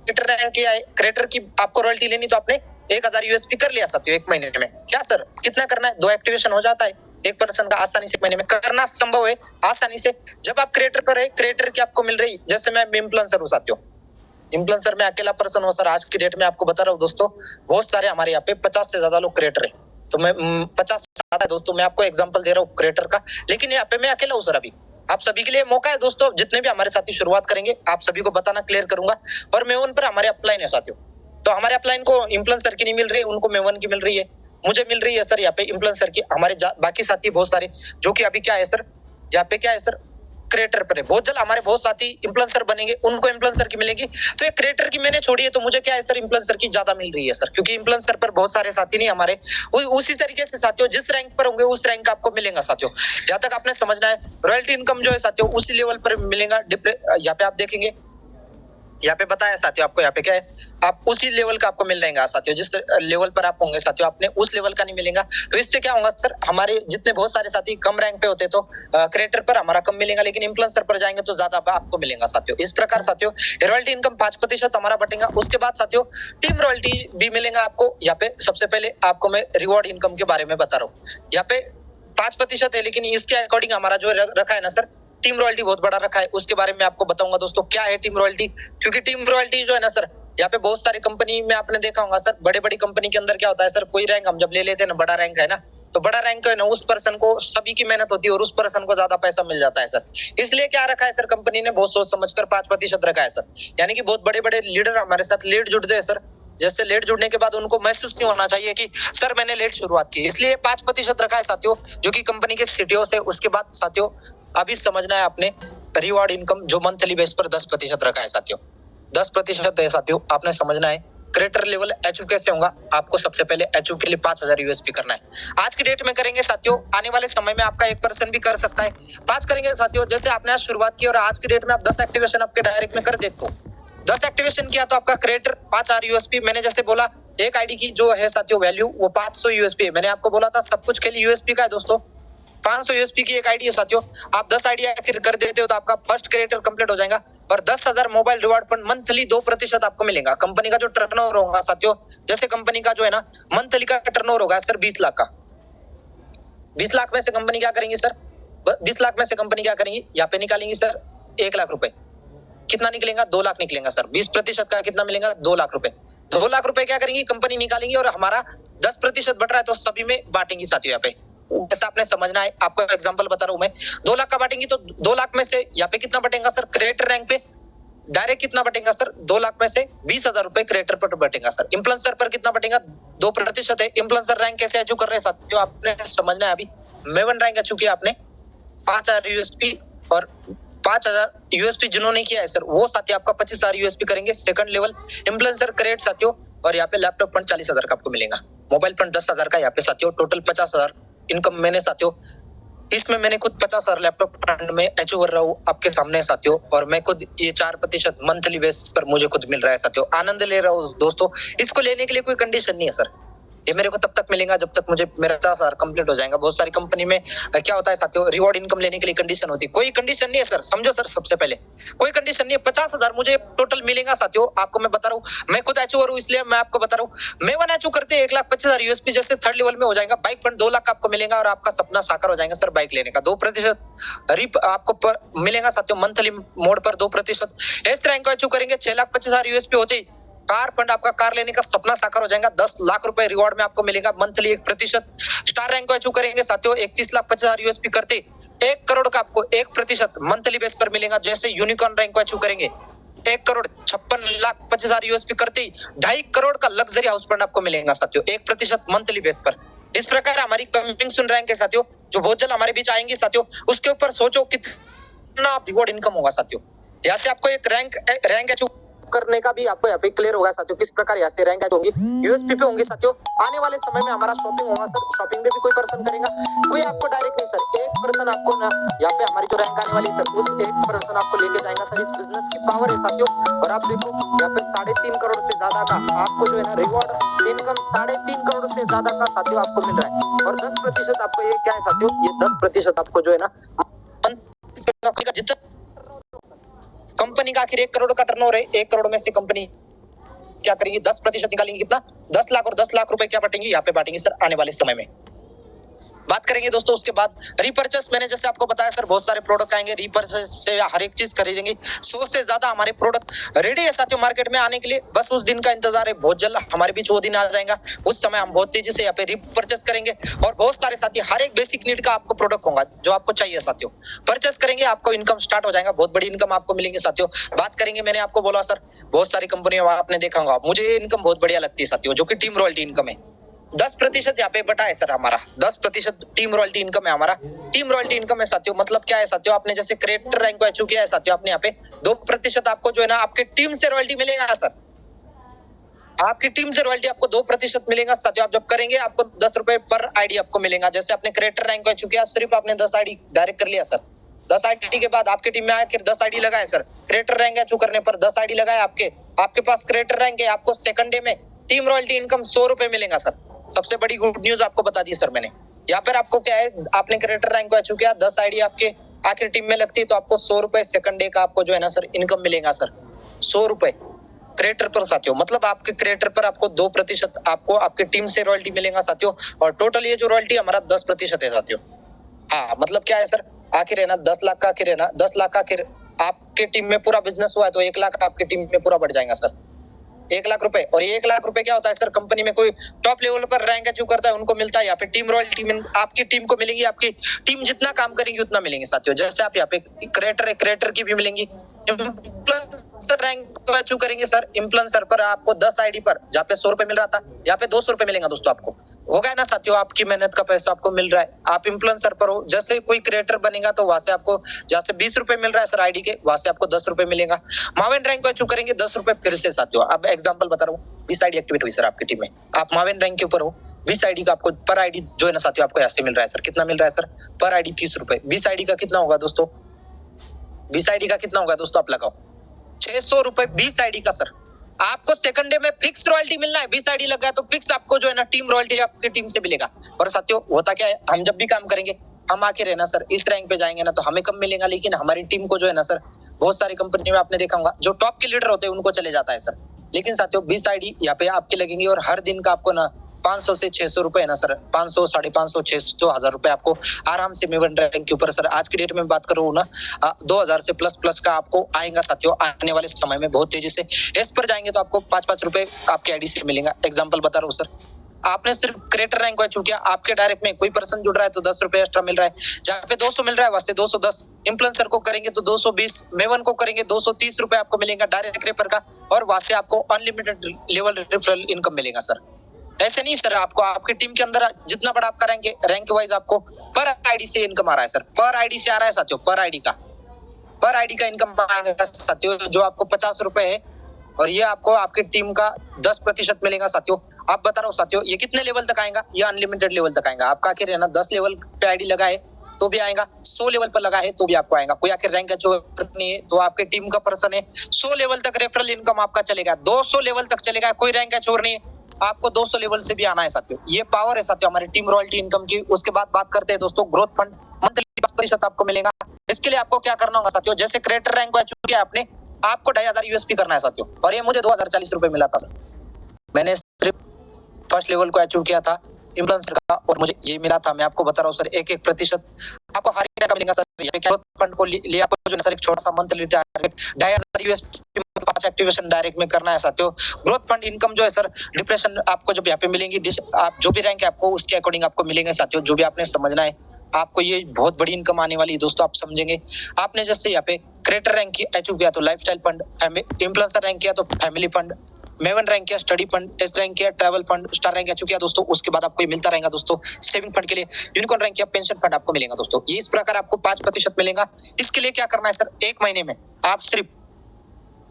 क्रिएटर रैंक की क्रिएटर की आपको रॉयल्टी लेनी तो आपने 1000 यूएसपी कर लिया साथियों एक महीने में। क्या सर कितना करना है? 2 एक्टिवेशन हो जाता है एक पर्सन का आसानी से एक महीने में करना संभव है आसानी से। जब आप क्रिएटर पर है, क्रिएटर की आपको मिल रही, जैसे मैं इन्फ्लुएंसर हूं साथियों, इन्फ्लुएंसर में अकेला पर्सन हूं सर। आज की डेट में आपको बता रहा हूं दोस्तों, बहुत सारे हमारे यहाँ पे 50 से ज्यादा लोग क्रिएटर है, तो मैं 50 ज्यादा है दोस्तों। मैं आपको एग्जांपल दे रहा हूँ क्रिएटर का, लेकिन यहाँ पे मैं अकेला हूँ सर। अभी आप सभी के लिए मौका है दोस्तों, जितने भी हमारे साथी शुरुआत करेंगे आप सभी को बताना क्लियर करूंगा। और मेवन पर हमारे अपलाइन है साथियों, तो हमारे अपलाइन को इन्फ्लुएंसर की नहीं मिल रही है, उनको मेवन की मिल रही है, मुझे मिल रही है सर यहाँ पे इन्फ्लुएंसर की। हमारे बाकी साथी बहुत सारे जो कि अभी क्या है सर, यहाँ पे क्या है सर क्रिएटर पर है। बहुत जल्द हमारे बहुत साथी इन्फ्लुएंसर बनेंगे, उनको इन्फ्लुएंसर की मिलेगी। तो ये क्रिएटर की मैंने छोड़ी है तो मुझे क्या है सर इन्फ्लुएंसर की ज्यादा मिल रही है सर, क्योंकि इन्फ्लुएंसर पर बहुत सारे साथी नहीं हमारे। उसी तरीके से साथियों जिस रैंक पर होंगे उस रैंक आपको मिलेगा साथियों। यहाँ तक आपने समझना है। रॉयल्टी इनकम जो है साथियों उसी लेवल पर मिलेगा। यहाँ पे आप देखेंगे, यहाँ पे बताया साथियों आपको, यहाँ पे क्या है आप उसी लेवल का आपको मिल जाएगा साथियों। जिस लेवल पर आप होंगे साथियों आपने उस लेवल का नहीं मिलेगा। तो इससे क्या होगा सर, हमारे जितने बहुत सारे साथी कम रैंक पे होते तो क्रिएटर पर हमारा कम मिलेगा, लेकिन इन्फ्लुएंसर पर जाएंगे तो ज्यादा आपको मिलेगा साथियों। इस प्रकार साथियों रॉयल्टी इनकम 5% हमारा बटेगा। उसके बाद साथियों टीम रॉयल्टी भी मिलेगा आपको। यहाँ पे सबसे पहले आपको मैं रिवॉर्ड इनकम के बारे में बता रहा हूँ। यहाँ पे 5% है, लेकिन इसके अकॉर्डिंग हमारा जो रखा है ना सर टीम रॉयल्टी बहुत बड़ा रखा है। उसके बारे में आपको बताऊंगा दोस्तों क्या है टीम रॉयल्टी, क्योंकि टीम रॉयल्टी जो है ना सर यहाँ पे बहुत सारी कंपनी में आपने देखा होगा सर, बड़े बड़ी कंपनी के अंदर क्या होता है सर, कोई रैंक हम जब ले लेते हैं ना, बड़ा रैंक है ना, तो बड़ा रैंक है ना उस पर्सन को सभी की मेहनत होती है और उस पर्सन को ज्यादा पैसा मिल जाता है सर। इसलिए क्या रखा है सर कंपनी ने, बहुत सोच समझकर 5% रखा है सर। यानी कि बहुत बड़े बड़े लीडर हमारे साथ लेट जुड़ते हैं सर। जैसे लेट जुड़ने के बाद उनको महसूस नहीं होना चाहिए कि सर मैंने लेट शुरुआत की, इसलिए 5% रखा है साथियों, जो कि कंपनी के सीटीओ से। उसके बाद साथियों अभी समझना है आपने रिवॉर्ड इनकम जो मंथली बेस पर 10% रखा है साथियों, 10% है साथियों, आपने समझना है। क्रिएटर लेवल अचीव कैसे होगा, आपको सबसे पहले अचीव के लिए 5000 यूएसपी करना है। आज की डेट में करेंगे साथियों, आने वाले समय में आपका 1% भी कर सकता है। 5 करेंगे साथियों, जैसे आपने आज शुरुआत की और आज की डेट में आप 10 एक्टिवेशन आपके डायरेक्ट में कर देते हो, 10 एक्टिवेशन किया तो आपका क्रिएटर 5000 यूएसपी। मैंने जैसे बोला एक आईडी की जो है साथियों वैल्यू वो 500 यूएसपी है। मैंने आपको बोला था सब कुछ के लिए यूएसपी का है दोस्तों, 500 यूएसपी की एक आईडी है साथियों। आप 10 आईडी आखिर कर देते हो तो आपका फर्स्ट क्रिएटर कंप्लीट हो जाएगा और 10,000 मोबाइल रिवार्ड फंड मंथली 2% आपको मिलेगा। कंपनी का जो टर्नओवर होगा साथियों, जैसे कंपनी का जो है ना मंथली का टर्नओवर होगा सर 20 लाख का, 20 लाख में से कंपनी क्या करेंगी सर, 20 लाख में से कंपनी क्या करेंगी, यहाँ पे निकालेंगी सर 1 लाख रुपए। कितना निकलेगा, 2 लाख निकलेगा सर। 20% का कितना मिलेगा, 2 लाख रुपए। 2 लाख रुपए क्या करेंगी कंपनी निकालेंगी और हमारा 10% बढ़ रहा है तो सभी में बांटेंगी साथियों। यहाँ पे ऐसा आपने समझना है, आपको एग्जांपल बता रहा हूं मैं। 2 लाख का बांटेंगी तो 2 लाख में से यहाँ पे कितना बटेगा सर, क्रिएटर रैंक पे डायरेक्ट कितना बटेगा सर, 2 लाख में से 20,000 रुपए क्रिएटर पर बटेगा सर। इन्फ्लुएंसर पर कितना बटेगा, 2% है। इन्फ्लुएंसर रैंक कैसे अचीव कर रहे हैं साथियों, आपने समझना है। अभी मेवन रैंक अचीव किया आपने 5000 यूएसपी और 5000 यूएसपी जिन्होंने किया है सर वो साथी आपका 25,000 यूएसपी करेंगे सेकंड लेवल इन्फ्लुएंसर क्रिएट साथियों। और यहाँ पे लैपटॉप फंड 40,000 का आपको मिलेगा, मोबाइल फंड 10,000 का यहाँ पे साथियों, टोटल 50,000 इनकम मैंने साथियों। इसमें मैंने खुद 50,000 लैपटॉप फंड में अचीव कर रहा हूँ आपके सामने साथियों, और मैं खुद ये 4% मंथली बेस पर मुझे खुद मिल रहा है साथियों, आनंद ले रहा हूँ दोस्तों। इसको लेने के लिए कोई कंडीशन नहीं है सर, ये मेरे को तब तक मिलेगा जब तक मुझे मेरा 50,000 कंप्लीट हो जाएगा। बहुत सारी कंपनी में क्या होता है साथियों, रिवॉर्ड इनकम लेने के लिए कंडीशन होती है, कोई कंडीशन नहीं है सर, समझो सर। सबसे पहले कोई कंडीशन नहीं है, 50,000 मुझे टोटल मिलेगा साथियों। आपको मैं बता रहा हूँ, मैं खुद अचीवर हूँ इसलिए मैं आपको बता रहा हूँ। मैं वन अचीव करते हैं 1,25,000 यूएसपी, जैसे थर्ड लेवल में हो जाएगा। बाइक फंड 2 लाख आपको मिलेगा और आपका सपना साकार हो जाएगा सर बाइक लेने का। 2% रिप आपको मिलेगा साथियों, मंथली मोड पर 2%। एस रैंक को अचीव करेंगे 6,25,000 यूएसपी होते ही कार फंड आपका कार लेने का सपना साकार हो जाएगा। 10 लाख रुपए रिवॉर्ड में आपको मिलेगा मंथली 1%। स्टार रैंक को अचीव करेंगे साथियों 31,50,000 यूएसपी करते 1 करोड़ का आपको 1% मंथली बेस पर मिलेगा। जैसे यूनिकॉर्न रैंक को अचीव करेंगे 1,56,50,000 यूएसपी करते ही 2.5 करोड़ का लग्जरी हाउस फंड आपको मिलेगा साथियों 1% मंथली बेस पर। इस प्रकार हमारी कमिंग सुन रैंक है साथियों, जो बहुत जल्द हमारे बीच आएंगी साथियों। उसके ऊपर सोचो कितना रिवॉर्ड इनकम होगा साथियों। यहाँ से आपको एक रैंक अचीव करने का भी आपको यहाँ पे क्लियर होगा साथियों, किस प्रकार यहाँ से रैंक होंगी, यूएसपी पे होंगी साथियों। आने वाले समय में हमारा शॉपिंग होगा सर, शॉपिंग में भी कोई पर्सन करेगा, कोई आपको डायरेक्ट नहीं सर, एक पर्सन आपको ना यहाँ पे हमारी जो रैंक आने वाली है सर, उस एक पर्सन आपको लेके जाएगा सर। इस बिजनेस की पावर है साथियों। और आप देखो यहाँ पे 3.5 करोड़ से ज्यादा का आपको जो है ना रिवॉर्ड इनकम 3.5 करोड़ से ज्यादा का साथियों आपको मिल रहा है। और 10% आपको ये क्या है साथियों, ये 10% आपको जो है ना जितना कंपनी का आखिर 1 करोड़ का टर्नओवर है, 1 करोड़ में से कंपनी क्या करेगी 10% निकालेंगे, कितना 10 लाख, और 10 लाख रुपए क्या बांटेंगे, यहाँ पे बांटेंगे सर आने वाले समय में। बात करेंगे दोस्तों उसके बाद रिपर्चेस। मैंने जैसे आपको बताया सर बहुत सारे प्रोडक्ट आएंगे रिपर्चेस से, हर एक चीज खरीदेंगे। 100 से ज्यादा हमारे प्रोडक्ट रेडी है साथियों मार्केट में आने के लिए, बस उस दिन का इंतजार है। बहुत जल्द हमारे बीच वो दिन आ जाएगा, उस समय हम बहुत तेजी से यहाँ पे रिपर्चेस करेंगे। और बहुत सारे साथी हर एक बेसिक नीड का आपको प्रोडक्ट होगा जो आपको चाहिए साथियों, परचेस करेंगे, आपको इनकम स्टार्ट हो जाएगा, बहुत बड़ी इनकम आपको मिलेंगे साथियों। बात करेंगे, मैंने आपको बोला सर बहुत सारी कंपनियों आपने देखा होगा, मुझे ये इनकम बहुत बढ़िया लगती है साथियों, जो कि टीम रॉयल्टी इनकम है। 10% यहाँ पे बटा है सर हमारा, 10% टीम रॉयल्टी इनकम है हमारा। टीम रॉयल्टी इनकम है साथियों, मतलब क्या है साथियों, आपने जैसे क्रिएटर रैंक को अचीव किया है साथियों, आपने यहाँ पे 2% आपको जो है ना आपके टीम से रॉयल्टी मिलेगा सर। आपकी टीम से रॉयल्टी आपको 2% मिलेगा साथियों। आप जब करेंगे आपको 10 रुपए पर आईडी आपको मिलेगा। जैसे आपने क्रिएटर रैंक को अचीव किया, सिर्फ आपने 10 आईडी डायरेक्ट कर लिया सर। 10 आईडी के बाद आपकी टीम में आया, 10 आईडी लगाए सर, क्रिएटर रैंक अचीव करने पर 10 आईडी लगाए आपके पास क्रिएटर रैंक है, आपको सेकंड डे में टीम रॉयल्टी इनकम 100 रुपए मिलेगा सर। सबसे बड़ी गुड न्यूज आपको बता दी सर मैंने। यहाँ पर आपको क्या है, आपने क्रिएटर रैंक को अचीव किया, 10 आईडी आपके आखिर टीम में लगती है, तो आपको 100 रुपए सेकंड डे का आपको जो है ना सर इनकम मिलेगा सर, 100 रुपए क्रिएटर पर साथियों। मतलब आपके क्रिएटर पर आपको 2% आपको आपके टीम से रॉयल्टी मिलेगा साथियों। और टोटल ये जो रॉयल्टी हमारा 10% है साथियों। हाँ मतलब क्या है सर, आखिर है ना 10 लाख का, आखिर है ना 10 लाख का, आखिर आपके टीम में पूरा बिजनेस हुआ है तो 1 लाख आपके टीम में पूरा बढ़ जाएगा सर, 1 लाख रुपए। और ये 1 लाख रुपए क्या होता है सर, कंपनी में कोई टॉप लेवल पर रैंक अचीव करता है उनको मिलता है। यहाँ पे टीम रॉयल्टी में आपकी टीम को मिलेगी, आपकी टीम जितना काम करेगी उतना मिलेंगे साथियों। जैसे आप यहाँ पे क्रिएटर है, क्रिएटर की भी मिलेंगी। इन्फ्लुएंसर रैंक अचीव करेंगे सर, इन्फ्लुएंसर पर आपको 10 आईडी पर जहाँ पे 100 रुपए मिल रहा था, यहाँ पे 200 रुपए मिलेगा दोस्तों आपको। हो गया ना साथियों, आपकी मेहनत का पैसा आपको मिल रहा है। आप इन्फ्लुएंसर पर हो, जैसे कोई क्रिएटर बनेगा तो वहां से आपको जहाँ से 20 रुपए मिल रहा है सर आईडी के, वहां से आपको 10 रुपए मिलेगा। मावेन रैंक को अचीव करेंगे 10 रुपए फिर से साथियों। अब एग्जांपल बता रहा हूँ, 20 आईडी एक्टिवेट हुई सर आपकी टीम में, आप मावेन रैंक के ऊपर हो, 20 आईडी का आपको पर आईडी जो है ना साथियों आपको ऐसे मिल रहा है सर। कितना मिल रहा है सर, पर आईडी 30 रुपए। 20 आईडी का कितना होगा दोस्तों, 20 आईडी का कितना होगा दोस्तों, आप लगाओ 600 रुपए 20 आईडी का सर। आपको सेकंड डे में फिक्स रॉयल्टी मिलना है, 20 आईडी लग गया तो फिक्स आपको जो है ना टीम रॉयल्टी आपकी टीम से मिलेगा। और साथियों होता क्या है, हम जब भी काम करेंगे हम आके रहना सर इस रैंक पे जाएंगे ना तो हमें कम मिलेगा, लेकिन हमारी टीम को जो है ना सर बहुत सारी कंपनी में आपने देखा होगा जो टॉप के लीडर होते हैं उनको चले जाता है सर। लेकिन साथियों 20 आईडी यहाँ पे आपकी लगेंगी और हर दिन का आपको ना 500 से 600 रुपए है ना सर, 500, 550, 600, 1000 रुपए आपको आराम से मेवन रैंक के ऊपर सर आज की डेट में बात करूँ ना 2000 से प्लस का आपको आएगा साथियों। आने वाले समय में बहुत तेजी से इस पर जाएंगे तो आपको 5-5 रुपए आपके आईडी से मिलेगा। एग्जाम्पल बता रहा हूँ सर, आपने सिर्फ क्रिएटर रैंक को अचीव किया, आपके डायरेक्ट में कोई पर्सन जुड़ रहा है तो 10 रुपए एक्स्ट्रा मिल रहा है। जहाँ पे 200 मिल रहा है वहां से 210, इन्फ्लुएंसर को करेंगे तो 220, मेवन को करेंगे 230 रुपए आपको मिलेगा डायरेक्ट रेफर का। और वहां से आपको अनलिमिटेड लेवल रेफरल इनकम मिलेगा सर। ऐसे नहीं सर, आपको आपकी टीम के अंदर जितना बड़ा आपका रैंक है, रैंक वाइज आपको पर आईडी से इनकम आ रहा है सर, पर आईडी से आ रहा है साथियों, पर आईडी का इनकम आएगा साथियों जो आपको 50 रुपए है। और ये आपको आपकी टीम का 10% मिलेगा साथियों। आप बता रहा हूँ साथियों ये कितने लेवल तक आएगा, ये अनलिमिटेड लेवल तक आएगा। आपका आखिर है ना 10 लेवल पे आईडी लगा है तो भी आएगा, 100 लेवल पर लगा है तो भी आपको आएगा। कोई आखिर रैंक अचीव नहीं है तो आपकी टीम का पर्सन है 100 लेवल तक रेफरल इनकम आपका चलेगा, 200 लेवल तक चलेगा। कोई रैंक अचीव नहीं है आपको 200 लेवल से भी आना है साथियों। ये पावर है साथियों हमारी टीम रॉयल्टी इनकम की। उसके बाद बात करते हैं दोस्तों ग्रोथ फंड, मंथली 10% आपको मिलेगा। इसके लिए आपको क्या करना होगा साथियों, जैसे क्रिएटर रैंक को अचीव किया आपने, आपको 2500 यूएसपी करना है साथियों। और ये मुझे 2040 रुपए मिला था सर, मैंने सिर्फ फर्स्ट लेवल को अचीव किया था इन्फ्लुएंसर का और मुझे ये मिला था। मैं आपको बता रहा हूँ सर 1% आपको हर एक का मिलेगा सर। ग्रोथ फंड को लिए आपको जो है सर एक छोटा सा monthly target 2500 USP 5 activation direct में करना है साथियों। ग्रोथ फंड इनकम जो है सर, डिप्रेशन आपको जब यहाँ पे मिलेंगी, आप जो भी रैंक है आपको उसके अकॉर्डिंग आपको मिलेंगे साथियों। जो भी आपने समझना है, आपको ये बहुत बड़ी इनकम आने वाली है दोस्तों, आप समझेंगे। आपने जैसे यहाँ पे क्रिएटर रैंक अचीव किया तो लाइफस्टाइल फंड, इन्फ्लुएंसर रैंक किया तो फैमिली फंड, मेवन रैंक किया स्टडी फंड, एस रैंक किया travel fund, star rank achieve किया दोस्तों, उसके बाद आपको ये मिलता रहेगा दोस्तों सेविंग फंड के लिए। यूनिकॉर्न रैंक किया पेंशन फंड आपको मिलेगा दोस्तों। ये इस प्रकार आपको 5% मिलेगा। इसके लिए क्या करना है सर, 1 महीने में आप सिर्फ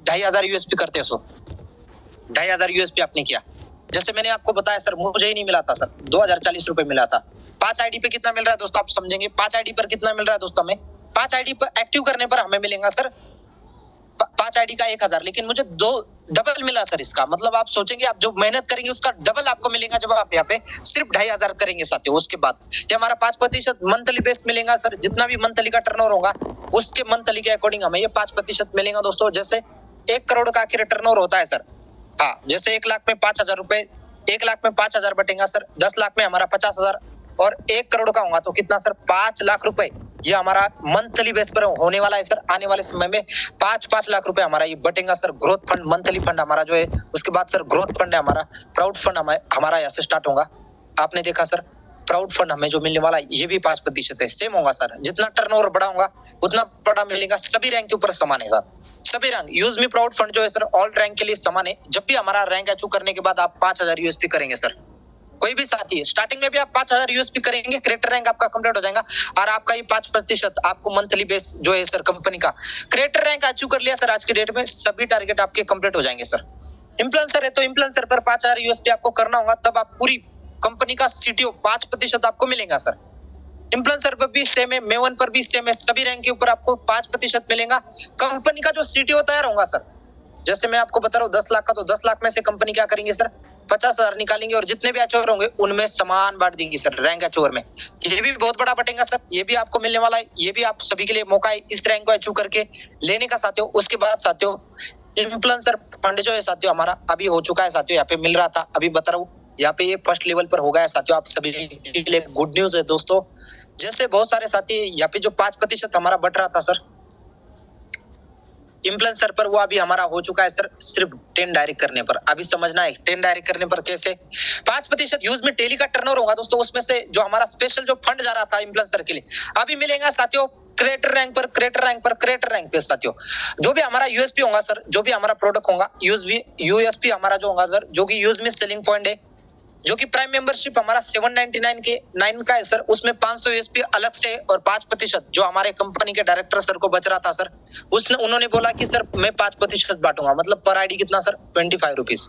2500 यूएसपी करते हो। 2500 यूएसपी आपने किया, जैसे मैंने आपको बताया सर, मुझे ही नहीं मिला था सर, 2040 रुपए मिला था। 5 आईडी पे कितना मिल रहा है दोस्तों, आप समझेंगे। 5 आईडी पर कितना मिल रहा है दोस्तों हमें, 5 आईडी पर एक्टिव करने पर हमें मिलेगा सर 5 आईडी का 1000, लेकिन मुझे 2 डबल मिला सर इसका। मतलब आप सोचेंगे, आप जो मेहनत करेंगे उसका डबल आपको मिलेगा जब आप यहाँ पे सिर्फ 2500 करेंगे साथियों। उसके बाद ये हमारा 5% मंथली बेस मिलेगा सर। जितना भी मंथली का टर्नओवर होगा उसके मंथली के अकॉर्डिंग हमें ये 5% मिलेगा दोस्तों। जैसे 1 करोड़ का आखिर टर्नओवर होता है सर, हाँ, जैसे 1 लाख में 5000 रुपए, 1 लाख में 5000 बटेगा सर, 10 लाख में हमारा 50,000, और 1 करोड़ का होगा तो कितना सर, 5 लाख रुपए। ये हमारा मंथली बेस पर होने वाला है सर। आने वाले समय में 5-5 लाख रुपए हमारा ये बटेगा sir. Growth fund monthly fund हमारा जो है, उसके बाद सर ग्रोथ फंड है हमारा, प्राउड फंड हमारा यहाँ से स्टार्ट होगा। आपने देखा सर, प्राउड फंड हमें जो मिलने वाला है ये भी 5% है, सेम होगा सर। जितना टर्नओवर बड़ा होगा उतना बड़ा मिलेगा। सभी रैंक के ऊपर समान है सर, सभी rank. Use me proud fund जो है सर ऑल रैंक के लिए समान है। जब भी हमारा रैंक अचीव करने के बाद आप 5000 यूएसपी करेंगे सर, कोई भी साथी है, स्टार्टिंग में भी आप 5000 यूएसपी करेंगे, क्रिएटर रैंक आपका कंप्लीट हो जाएगा, और आपका ये 5% आपको मंथली बेस जो है सर कंपनी का क्रिएटर रैंक अचीव कर लिया सर। आज के डेट में सभी टारगेट आपके कंप्लीट हो जाएंगे सर। इन्फ्लुएंसर है तो इन्फ्लुएंसर पर 5000 यूएसपी आपको करना होगा, तब आप पूरी कंपनी का सीटीओ 5% आपको मिलेगा सर। इन्फ्लुएंसर पर भी सेम है, मेवन पर भी सेम है, सभी रैंक के ऊपर आपको 5% मिलेगा। कंपनी का जो सीटीओ तैयार होगा सर, जैसे मैं आपको बता रहा हूँ 10 लाख का, तो 10 लाख में से कंपनी क्या करेंगे सर, 50,000 निकालेंगे, और जितने भी अचीवर होंगे उनमें समान बांट देंगे सर रैंक अचीवर में। ये भी बहुत बड़ा बटेगा सर, ये भी आपको मिलने वाला है। ये भी आप सभी के लिए मौका है इस रैंक को अचीव करके लेने का साथियों। उसके बाद साथियों इन्फ्लुएंसर फंड जो है साथियों हमारा अभी हो चुका है साथियों। यहाँ पे मिल रहा था, अभी बता रहा हूँ, यहाँ पे ये फर्स्ट लेवल पर हो गया है साथियों। आप सभी के लिए गुड न्यूज है दोस्तों। जैसे बहुत सारे साथी यहाँ पे जो 5% हमारा बट रहा था सर इन्फ्लुएंसर पर, वो अभी हमारा हो चुका है सर सिर्फ 10 डायरेक्ट करने पर। अभी समझना है 10 डायरेक्ट करने पर कैसे 5% यूज में डेली का टर्नओवर होगा दोस्तों। उसमें से जो हमारा स्पेशल जो फंड जा रहा था इन्फ्लुएंसर के लिए, अभी मिलेगा साथियों क्रिएटर रैंक पर, क्रिएटर रैंक पर, क्रिएटर रैंक पे साथियों। जो भी हमारा यूएसपी होगा सर, जो भी हमारा प्रोडक्ट होगा, यूएसपी हमारा जो होगा सर, जो कि यूज में सेलिंग पॉइंट है, जो कि प्राइम मेंबरशिप हमारा 799 के 9 का है सर, उसमें 500 यूएसपी अलग से, और 5% जो हमारे कंपनी के डायरेक्टर सर को बच रहा था सर, उन्होंने बोला कि सर मैं 5% बांटूंगा। मतलब पर आईडी कितना sir, 25 rupees,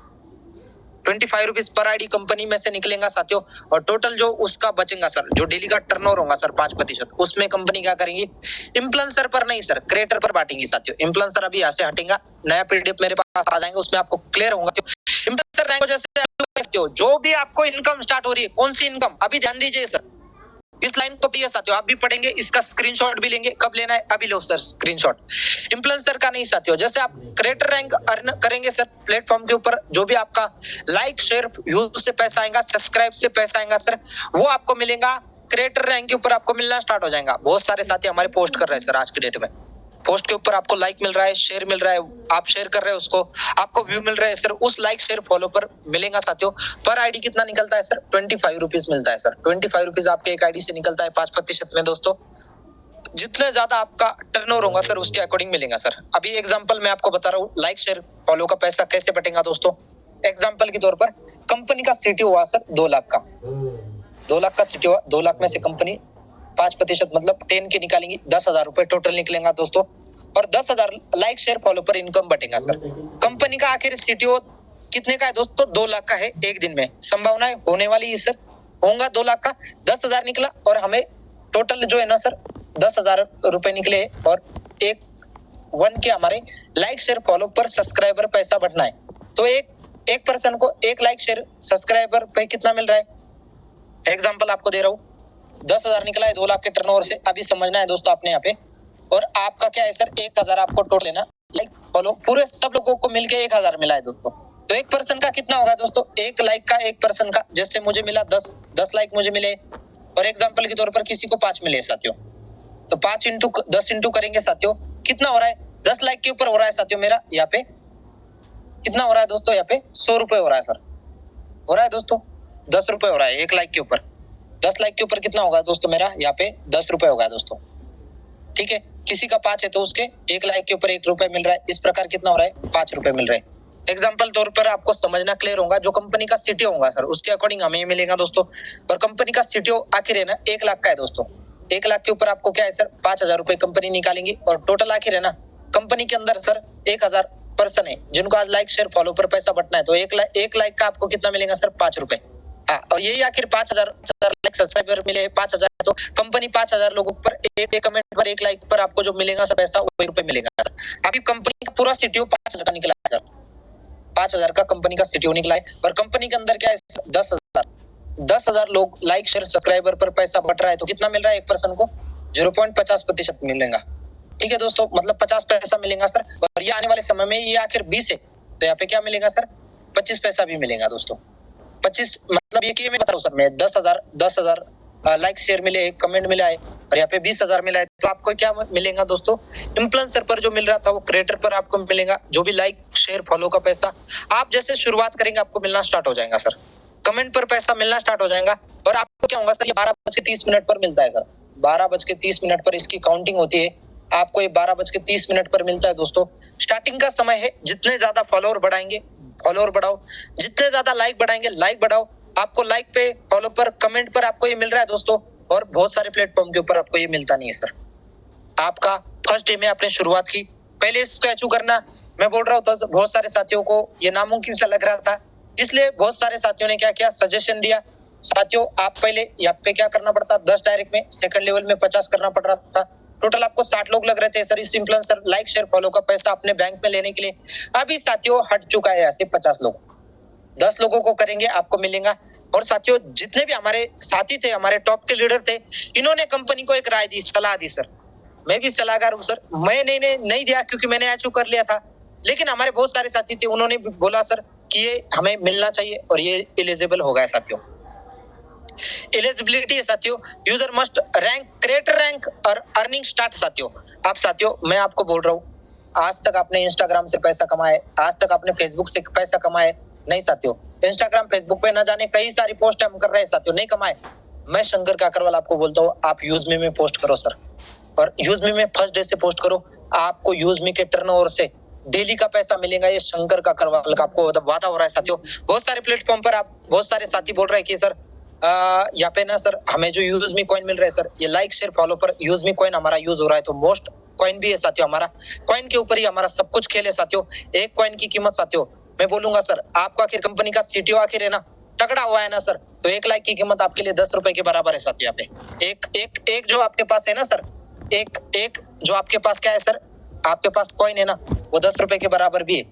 25 rupees per ID company में से निकलेगा साथियों। और टोटल जो उसका बचेगा सर, जो डेली का टर्नओवर होगा सर 5%, उसमें कंपनी क्या करेंगी, इन्फ्लुएंसर पर नहीं सर क्रिएटर पर बांटेंगी साथियों। इन्फ्लुएंसर अभी यहाँ से हटेगा, नया पीडीएफ मेरे पास आ जाएंगे, उसमें आपको क्लियर होगा। इन्फ्लुएंसर रैंक जैसे जो भी आपको इनकम स्टार्ट हो रही है, कौन सी इनकम, अभी ध्यान दीजिए सर, इस लाइन को भी साथियों आप भी पढ़ेंगे, इसका स्क्रीनशॉट भी लेंगे। कब लेना है, अभी लो सर स्क्रीनशॉट। इन्फ्लुएंसर का नहीं साथियों, जैसे आप क्रिएटर रैंक अर्न करेंगे सर प्लेटफॉर्म के ऊपर, जो भी आपका लाइक शेयर व्यूज से पैसा आएगा, सब्सक्राइब से पैसा आएगा सर, वो आपको मिलेगा क्रिएटर रैंक के ऊपर, आपको मिलना स्टार्ट हो जाएगा। बहुत सारे साथी हमारे पोस्ट कर रहे हैं सर आज के डेट में, पोस्ट के ऊपर आपको लाइक मिल रहा है, शेयर मिल रहा है, आप शेयर कर रहे हैं उसको, आपको व्यू मिल रहा है सर, उस लाइक शेयर फॉलो पर मिलेगा साथियों। पर आईडी कितना निकलता है सर, 25 रुपीज मिलता है सर। 25 रुपीज आपके एक आईडी से निकलता है 5% में दोस्तों। जितने ज्यादा आपका टर्नओवर होगा सर उसके अकॉर्डिंग मिलेगा सर। अभी एग्जांपल मैं आपको बता रहा हूँ लाइक शेयर फॉलो का पैसा कैसे बटेगा दोस्तों। एग्जांपल के तौर पर कंपनी का सीटीओ हुआ सर 2 लाख का, 2 लाख का सीटीओ, 2 लाख में से कंपनी 5% मतलब 10 के निकालेंगी, 10,000 रुपए टोटल निकलेगा दोस्तों। और 10,000 लाइक शेयर फॉलो पर इनकम बटेगा सर। कंपनी का आखिर सीटीओ कितने का है दोस्तों, 2 लाख का है एक दिन में। संभावना है होने वाली है सर, होगा 2 लाख का, 10,000 निकला, और हमें टोटल जो है ना सर 10,000 रुपए निकले, और एक के हमारे लाइक शेयर फॉलो पर सब्सक्राइबर पैसा बढ़ना है। तो एक पर्सन को 1 लाइक शेयर सब्सक्राइबर पे कितना मिल रहा है, एग्जाम्पल आपको दे रहा हूँ, 10,000 निकला है 2 लाख के टर्नओवर से। अभी समझना है दोस्तों आपने यहाँ पे, और आपका क्या है सर 1,000 आपको टोटल लेना, लाइक फॉलो पूरे सब लोगों को मिलके 1,000 मिला है दोस्तों। तो एक पर्सन का कितना होगा दोस्तों, 1 लाइक का एक पर्सन का, जैसे मुझे मिला 10 लाइक मुझे मिले, और एग्जांपल के तौर पर किसी को 5 मिले साथियों, तो 5 इंटू 10 इंटू करेंगे साथियों, कितना हो रहा है, 10 लाइक के ऊपर हो रहा है साथियों मेरा यहाँ पे कितना हो रहा है दोस्तों यहाँ पे 100 रुपए हो रहा है सर, हो रहा है दोस्तों 10 रुपए हो रहा है 1 लाइक के ऊपर। 10 लाइक के ऊपर कितना होगा दोस्तों मेरा यहाँ पे 10 रुपए होगा दोस्तों, ठीक है। किसी का 5 है तो उसके 1 लाइक के ऊपर 1 रुपए मिल रहा है। इस प्रकार कितना हो रहा है 5 रुपए मिल रहे हैं। एग्जाम्पल तौर पर आपको समझना क्लियर होगा, जो कंपनी का सीटीओ होगा सर उसके अकॉर्डिंग हमें ये मिलेगा दोस्तों। और कंपनी का सीटीओ आखिर है ना 1 लाख का है दोस्तों, 1 लाख के ऊपर आपको क्या है सर 5,000 रुपए कंपनी निकालेंगी। और टोटल आखिर है ना कंपनी के अंदर सर 1,000 पर्सन है जिनको आज लाइक शेयर फॉलो पर पैसा बटना है, तो 1 लाइक का आपको कितना मिलेगा सर 5 रुपए। हाँ, और यही आखिर 5,000 लाइक सब्सक्राइबर मिले 5,000, तो कंपनी 5,000 लोगों पर एक कमेंट पर 1 लाइक पर आपको जो मिलेगा सर पैसा वो 1 रुपए मिलेगा। अभी कंपनी का पूरा सीटीओ 5,000 का निकला है सर, 5,000 का कंपनी का सीटीओ निकला है। और कंपनी के अंदर क्या है 10,000 लोग लाइक शेयर सब्सक्राइबर पर पैसा बट रहा है, तो कितना मिल रहा है एक पर्सन को 0.50% मिलेगा, ठीक है दोस्तों, मतलब 50 पैसा मिलेगा सर। और ये आने वाले समय में ये आखिर 20 है तो यहाँ पे क्या मिलेगा सर 25 पैसा भी मिलेगा दोस्तों। 25 मतलब ये मैं बता रहा हूँ सर, मैं 10,000 लाइक शेयर मिले, कमेंट मिला है और यहाँ पे 20,000 मिला है, तो आपको क्या मिलेगा दोस्तों इन्फ्लुएंसर पर जो मिल रहा था वो क्रिएटर पर आपको मिलेगा। जो भी लाइक शेयर फॉलो का पैसा आप जैसे शुरुआत करेंगे आपको मिलना स्टार्ट हो जाएगा सर, कमेंट पर पैसा मिलना स्टार्ट हो जाएगा। और आपको क्या होगा सर ये 12:30 पर मिलता है सर, 12:30 पर इसकी काउंटिंग होती है, आपको ये 12:30 पर मिलता है दोस्तों। स्टार्टिंग का समय है, जितने ज्यादा फॉलोअर बढ़ाएंगे फॉलोअर बढ़ाओ, जितने ज्यादा लाइक बढ़ाएंगे लाइक बढ़ाओ, आपको लाइक पे फॉलो पर कमेंट पर आपको ये मिल रहा है दोस्तों। और बहुत सारे प्लेटफॉर्म के ऊपर आपको ये मिलता नहीं है सर। आपका फर्स्ट डे में आपने शुरुआत की, पहले इसको अचीव करना मैं बोल रहा हूँ तो बहुत सारे साथियों को ये नामुमकिन सा लग रहा था, इसलिए बहुत सारे साथियों ने क्या किया सजेशन दिया। साथियों आप पहले यहाँ पे क्या करना पड़ता 10 डायरेक्ट में, सेकंड लेवल में 50 करना पड़ रहा था, टोटल आपको 60 लोग लग रहे थे सर इस इन्फ्लुएंसर लाइक शेयर फॉलो का पैसा अपने बैंक में लेने के लिए। अभी साथियों हट चुका है ऐसे 50 लोग, 10 लोगों को करेंगे आपको मिलेगा। और साथियों जितने भी हमारे साथी थे, हमारे टॉप के लीडर थे, इन्होंने कंपनी को एक राय दी, सलाह दी सर। मैं भी सलाहकार हूँ सर, मैंने नहीं दिया क्योंकि मैंने अचीव कर लिया था, लेकिन हमारे बहुत सारे साथी थे उन्होंने भी बोला सर कि ये हमें मिलना चाहिए और ये एलिजिबल हो गया साथियों। एलिजिबिलिटी है साथियों, user must rank creator rank और अर्निंग स्टार्ट। साथियों आप साथियों मैं आपको बोल रहा हूँ, आज तक आपने इंस्टाग्राम से पैसा कमाए, आज तक आपने फेसबुक से पैसा कमाए नहीं साथियों। इंस्टाग्राम फेसबुक पे ना जाने कई सारी पोस्ट हम कर रहे हैं साथियों, नहीं कमाए। मैं शंकर काकरवाल आपको बोलता हूँ आप यूजमी में पोस्ट करो सर, और यूजमी में फर्स्ट डे से पोस्ट करो, आपको यूजमी के टर्नओवर से डेली का पैसा मिलेगा। ये शंकर काकरवाल का आपको वादा हो रहा है साथियों। बहुत सारे प्लेटफॉर्म पर आप बहुत सारे साथी बोल रहे हैं कि सर यहाँ पे ना सर हमें जो यूजमी कॉइन मिल रहा है सर, ये लाइक शेयर फॉलो पर यूजमी कॉइन हमारा यूज हो रहा है, तो मोस्ट कॉइन भी है साथियों हमारा, कॉइन के ऊपर ही हमारा सब कुछ खेल है साथियों। एक कॉइन की कीमत साथियों मैं बोलूंगा सर, आपका आखिर कंपनी का सीटीओ आखिर है ना तगड़ा हुआ है ना सर, तो 1 लाख की कीमत आपके लिए 10 रुपए के बराबर है साथियों। यहाँ पे एक जो आपके पास है ना सर, एक जो आपके पास क्या है सर, आपके पास कॉइन है ना वो 10 रुपए के बराबर भी है,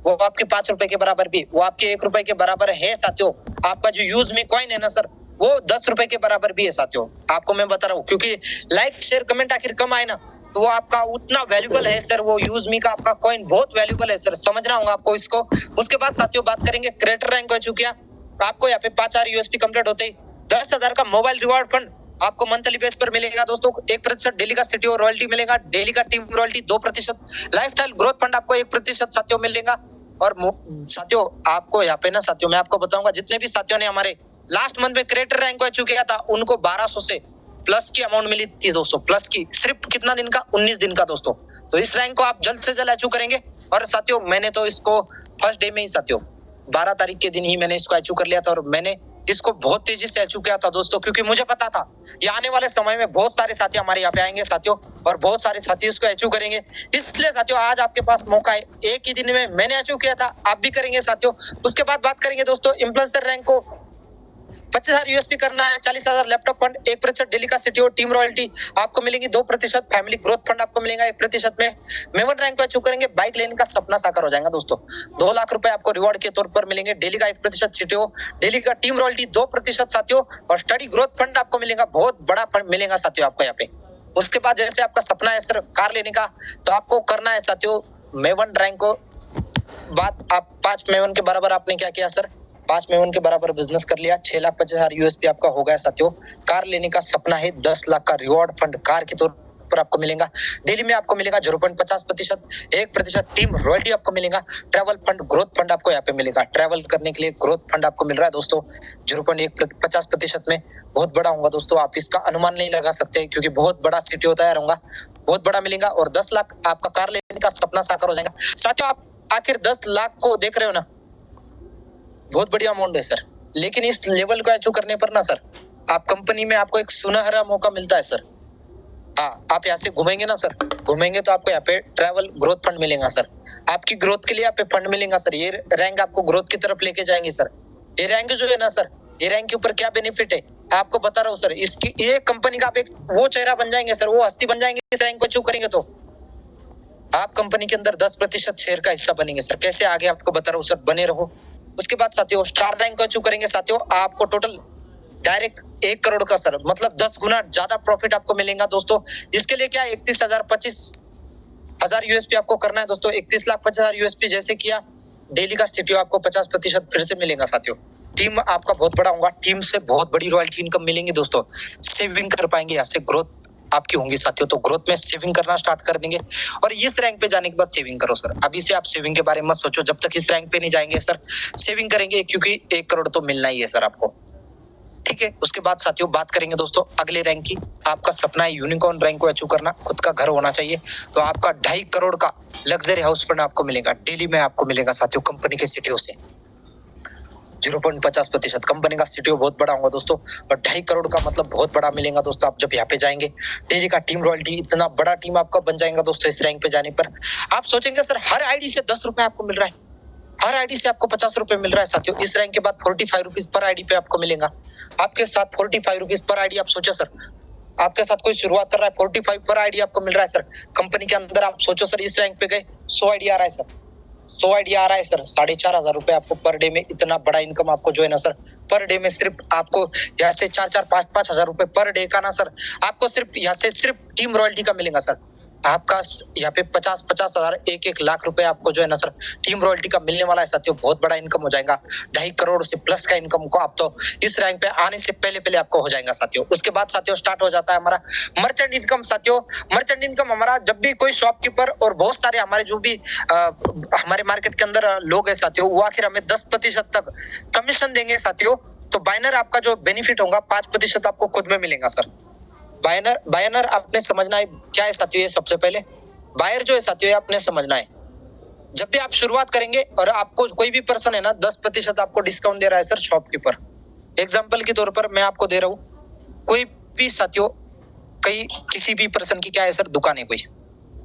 वो आपके 5 रुपए के बराबर भी, वो आपके 1 रुपए के बराबर है साथियों। आपका जो यूज में कॉइन है ना सर वो 10 रुपए के बराबर भी है साथियों, आपको मैं बता रहा हूँ। क्योंकि लाइक शेयर कमेंट आखिर कम आए ना तो वो आपका उतना वैल्यूबल है सर, वो यूज मी का आपका कॉइन बहुत वैल्यूबल है सर, समझना होगा आपको इसको। उसके बाद साथियों बात करेंगे क्रिएटर रैंक हो चुकी है, आपको यहाँ पे 5 यूएसपी कंप्लीट होते ही 10,000 का मोबाइल रिवॉर्ड फंड आपको मंथली बेस पर मिलेगा दोस्तों। 1% डेली का सीटीओ रॉयल्टी मिलेगा, डेली का team royalty 2%, lifestyle growth fund आपको 1% साथियों मिलेगा। और साथियों आपको यहाँ पे ना साथियों मैं आपको बताऊंगा, जितने भी साथियों ने हमारे लास्ट मंथ में क्रिएटर रैंक को अचीव किया था उनको 1200 से प्लस की अमाउंट मिली थी दोस्तों, प्लस की सिर्फ कितना दिन का 19 दिन का दोस्तों। तो इस रैंक को आप जल्द से जल्द अचीव करेंगे। और साथियों मैंने तो इसको फर्स्ट डे में ही साथियों 12 तारीख के दिन ही मैंने इसको अचीव कर लिया था, और मैंने इसको बहुत तेजी से अचीव किया था दोस्तों, क्योंकि मुझे पता था ये आने वाले समय में बहुत सारे साथी हमारे यहाँ पे आएंगे साथियों, और बहुत सारे साथी इसको अचीव करेंगे। इसलिए साथियों आज आपके पास मौका है, एक ही दिन में मैंने अचीव किया था, आप भी करेंगे साथियों। उसके बाद बात करेंगे दोस्तों इन्फ्लुएंसर रैंक को 25,000 यूएसपी करना है, 40,000 लैपटॉप फंड, 1% डेली का सीटीओ टीम रॉयल्टी आपको मिलेंगी, 2% फैमिली ग्रोथ फंड आपको मिलेगा 1% में। मेवन रैंक को अचीव करेंगे, बाइक लेने का सपना साकार हो जाएगा दोस्तों। 2 लाख रुपए आपको रिवॉर्ड के तौर पर मिलेंगे, डेली का 1% सीटीओ, डेली का टीम रॉयल्टी 2% साथियों, और स्टडी ग्रोथ फंड आपको मिलेगा, बहुत बड़ा फंड मिलेगा साथियों आपको यहाँ पे। उसके बाद जैसे आपका सपना है सर कार लेने का, तो आपको करना है साथियों मेवन रैंक को बात, आप 5 मेवन के बराबर आपने क्या किया सर, 5 मेवन के बराबर बिजनेस कर लिया, 6,50,000 यूएसपी आपका हो गया साथियों। कार लेने का सपना है, 10 लाख का रिवॉर्ड फंड कार के तौर पर आपको मिलेगा। डेली में आपको मिलेगा 0.50%, 1% टीम रॉयल्टी आपको मिलेगा। ट्रैवल फंड, ग्रोथ फंड आपको यहाँ पे मिलेगा। ट्रैवल करने के लिए ग्रोथ फंड आपको मिल रहा है दोस्तों 0.50% में। बहुत बड़ा होगा दोस्तों, आप इसका अनुमान नहीं लगा सकते क्योंकि बहुत बड़ा सिटी होता है रहूंगा, बहुत बड़ा मिलेगा। और 10 लाख आपका कार लेने का सपना साकार हो जाएगा। साथियों आप आखिर 10 लाख को देख रहे हो ना, बहुत बढ़िया अमाउंट है सर। लेकिन इस लेवल को अचीव करने पर ना सर, आप कंपनी में आपको एक सुनहरा मौका मिलता है सर। हाँ, आप यहाँ से घूमेंगे ना सर, घूमेंगे तो आपको यहाँ पे ट्रैवल ग्रोथ फंड मिलेगा सर। आपकी ग्रोथ के लिए यहाँ पे फंड मिलेगा सर। ये रैंक आपको ग्रोथ की तरफ लेके जाएंगे सर। ये रैंक जो है ना सर, ये रैंक के ऊपर क्या बेनिफिट है आपको बता रहा हूँ सर। इसकी ये कंपनी का आप एक वो चेहरा बन जाएंगे सर, वो हस्ती बन जाएंगे इस रैंक को अचीव करेंगे तो। आप कंपनी के अंदर 10% शेयर का हिस्सा बनेंगे सर। कैसे आगे आपको बता रहा हूँ सर, बने रहो। उसके बाद साथियों स्टार रैंक को अचीव करेंगे साथियों, आपको टोटल डायरेक्ट 1 करोड़ का सर, मतलब 10 गुना ज्यादा प्रॉफिट आपको मिलेगा दोस्तों। इसके लिए क्या 31,25,000 यूएसपी आपको करना है दोस्तों। 31,50,000 यूएसपी जैसे किया, डेली का सीटीओ आपको 50% फिर से मिलेगा साथियों। टीम आपका बहुत बड़ा होगा, टीम से बहुत बड़ी रॉयल्टी इनकम मिलेंगी दोस्तों। सेविंग कर पाएंगे, यहाँ से ग्रोथ आपकी होंगी साथियों। तो ग्रोथ में सेविंग करना स्टार्ट कर देंगे। और इस रैंक पे जाने के बाद सेविंग करो सर। अभी से आप सेविंग के बारे में मत सोचो, जब तक इस रैंक पे नहीं जाएंगे सर सेविंग करेंगे, क्योंकि 1 करोड़ तो मिलना ही है सर आपको, ठीक है। उसके बाद साथियों बात करेंगे दोस्तों अगले रैंक की। आपका सपना है यूनिकॉर्न रैंक को अचीव करना, खुद का घर होना चाहिए। तो आपका 2.5 करोड़ का लग्जरी हाउस फंड आपको मिलेगा, डेली में आपको मिलेगा साथियों कंपनी के सीटीओ से। 0.50% कंपनी का सीटीओ बहुत बड़ा होगा दोस्तों। और 2.5 करोड़ का मतलब बहुत बड़ा मिलेगा दोस्तों। आप जब यहाँ पे जाएंगे, डेली का टीम रॉयल्टी, इतना बड़ा टीम आपका बन जाएगा दोस्तों इस रैंक पे जाने पर। आप सोचेंगे सर हर आईडी से 10 रुपए आपको मिल रहा है, हर आईडी से आपको 50 रुपए मिल रहा है साथियों। इस रैंक के बाद 45 रुपीज पर आईडी पे आपको मिलेगा। आपके साथ 45 रुपीज पर आईडी। आप सोचो सर, आपके साथ कोई शुरुआत कर रहा है, 45 पर आईडी आपको मिल रहा है सर कंपनी के अंदर। आप सोचो सर, इस रैंक पे गए 100 आईडी आ रहा है सर, 100 आईडी आ रहा है सर, 4,500 रुपए आपको पर डे में। इतना बड़ा इनकम आपको जो है ना सर पर डे में, सिर्फ आपको यहाँ से 4-4, 5-5 हजार रुपए पर डे का ना सर, आपको सिर्फ यहाँ से सिर्फ टीम रॉयल्टी का मिलेगा सर। आपका यहाँ पे 50-50 हजार, 1-1 लाख रुपए आपको जो है ना सर टीम रॉयल्टी का मिलने वाला है साथियों। बहुत बड़ा इनकम हो जाएगा, 2.5 करोड़ से प्लस का इनकम को आप तो इस रैंक पे आने से पहले आपको हो जाएगा साथियों। उसके बाद साथियों स्टार्ट हो जाता है हमारा मर्चेंट इनकम साथियों। मर्चेंट इनकम हमारा, जब भी कोई शॉपकीपर और बहुत सारे हमारे जो भी हमारे मार्केट के अंदर लोग है साथियों, वो आखिर हमें 10% तक कमीशन देंगे साथियों। तो बाइनर आपका जो बेनिफिट होगा 5% आपको खुद में मिलेगा सर। बायनर आपने समझना है क्या है साथियों। ये सबसे पहले बायर जो है साथियों, ये आपने समझना है। जब भी आप शुरुआत करेंगे और आपको कोई भी पर्सन है ना 10% आपको डिस्काउंट दे रहा है सर शॉपकीपर। एग्जांपल के तौर पर मैं आपको दे रहा हूँ, कोई भी साथियों किसी भी पर्सन की क्या है सर, दुकान है, कोई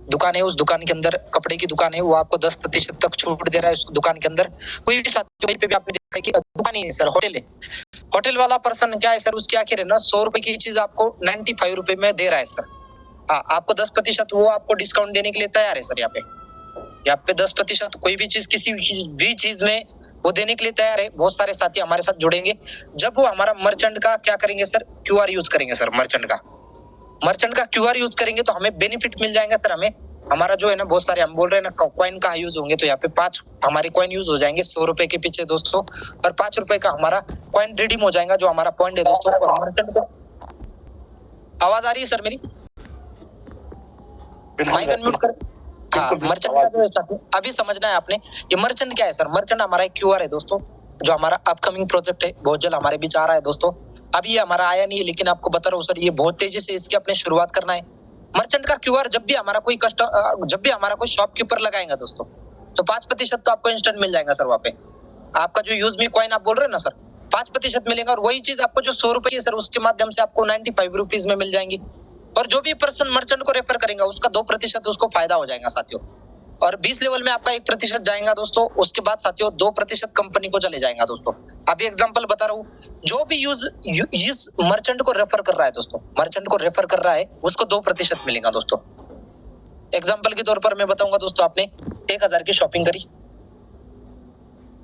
दुकान है, उस दुकान के अंदर कपड़े की दुकान है, वो आपको 10% तक छूट दे रहा है उस दुकान के अंदर। कोई भी साथियों कहीं पे भी आपने देखा है कि दुकान ही है सर, होटल है, होटल वाला पर्सन क्या है सर, उसके आखिर है ना 100 रुपए की चीज आपको 95 रुपए में दे रहा है सर। हाँ, आपको 10% वो आपको डिस्काउंट देने के लिए तैयार है सर। यहाँ पे 10% कोई भी चीज किसी भी चीज में वो देने के लिए तैयार है। बहुत सारे साथी हमारे साथ जुड़ेंगे जब वो हमारा मर्चेंट का क्या करेंगे सर, क्यूआर यूज करेंगे सर। मर्चेंट का क्यूआर यूज करेंगे तो हमें बेनिफिट मिल जाएगा सर। हमें हमारा जो है ना, बहुत सारे हम बोल रहे हैं ना कॉइन का यूज होंगे, तो यहाँ पे 5 हमारे कॉइन यूज हो जाएंगे 100 रुपए के पीछे दोस्तों। और 5 रुपए का हमारा कॉइन रिडीम हो जाएगा, जो हमारा पॉइंट है दोस्तों। और मर्चेंट को आवाज आ रही है सर मेरी? माइक अनम्यूट कर। हाँ, मर्चेंट का जो है साथियों अभी समझना है आपने, ये मर्चेंट क्या है सर। मर्चेंट हमारा एक क्यूआर है दोस्तों, जो हमारा अपकमिंग प्रोजेक्ट है, बहुत जल्द हमारे बीच आ रहा है दोस्तों। अभी ये हमारा आया नहीं है, लेकिन आपको बता रहा हूँ सर, ये बहुत तेजी से इसकी अपने शुरुआत करना है। मर्चेंट का क्यूआर जब भी हमारा कोई शॉपकीपर लगाएगा दोस्तों, तो 5% तो आपको इंस्टेंट मिल जाएगा सर। वहाँ पे आपका जो यूज मी कॉइन आप बोल रहे हैं ना सर, 5% मिलेगा। और वही चीज आपको जो 100 रुपए है सर, उसके माध्यम से आपको 95 रुपीज में मिल जाएंगी। और जो भी पर्सन मर्चेंट को रेफर करेगा, उसका 2% उसको फायदा हो जाएगा साथियों। और 20 लेवल में आपका 1% जाएगा दोस्तों। उसके बाद साथियों 2% कंपनी को चले जाएगा दोस्तों। अभी एग्जांपल बता रहा हूँ, जो भी इस मर्चेंट को रेफर कर रहा है दोस्तों, मर्चेंट को रेफर कर रहा है, उसको 2% मिलेगा दोस्तों। एग्जांपल के तौर पर मैं बताऊंगा दोस्तों, आपने 1000 की शॉपिंग करी,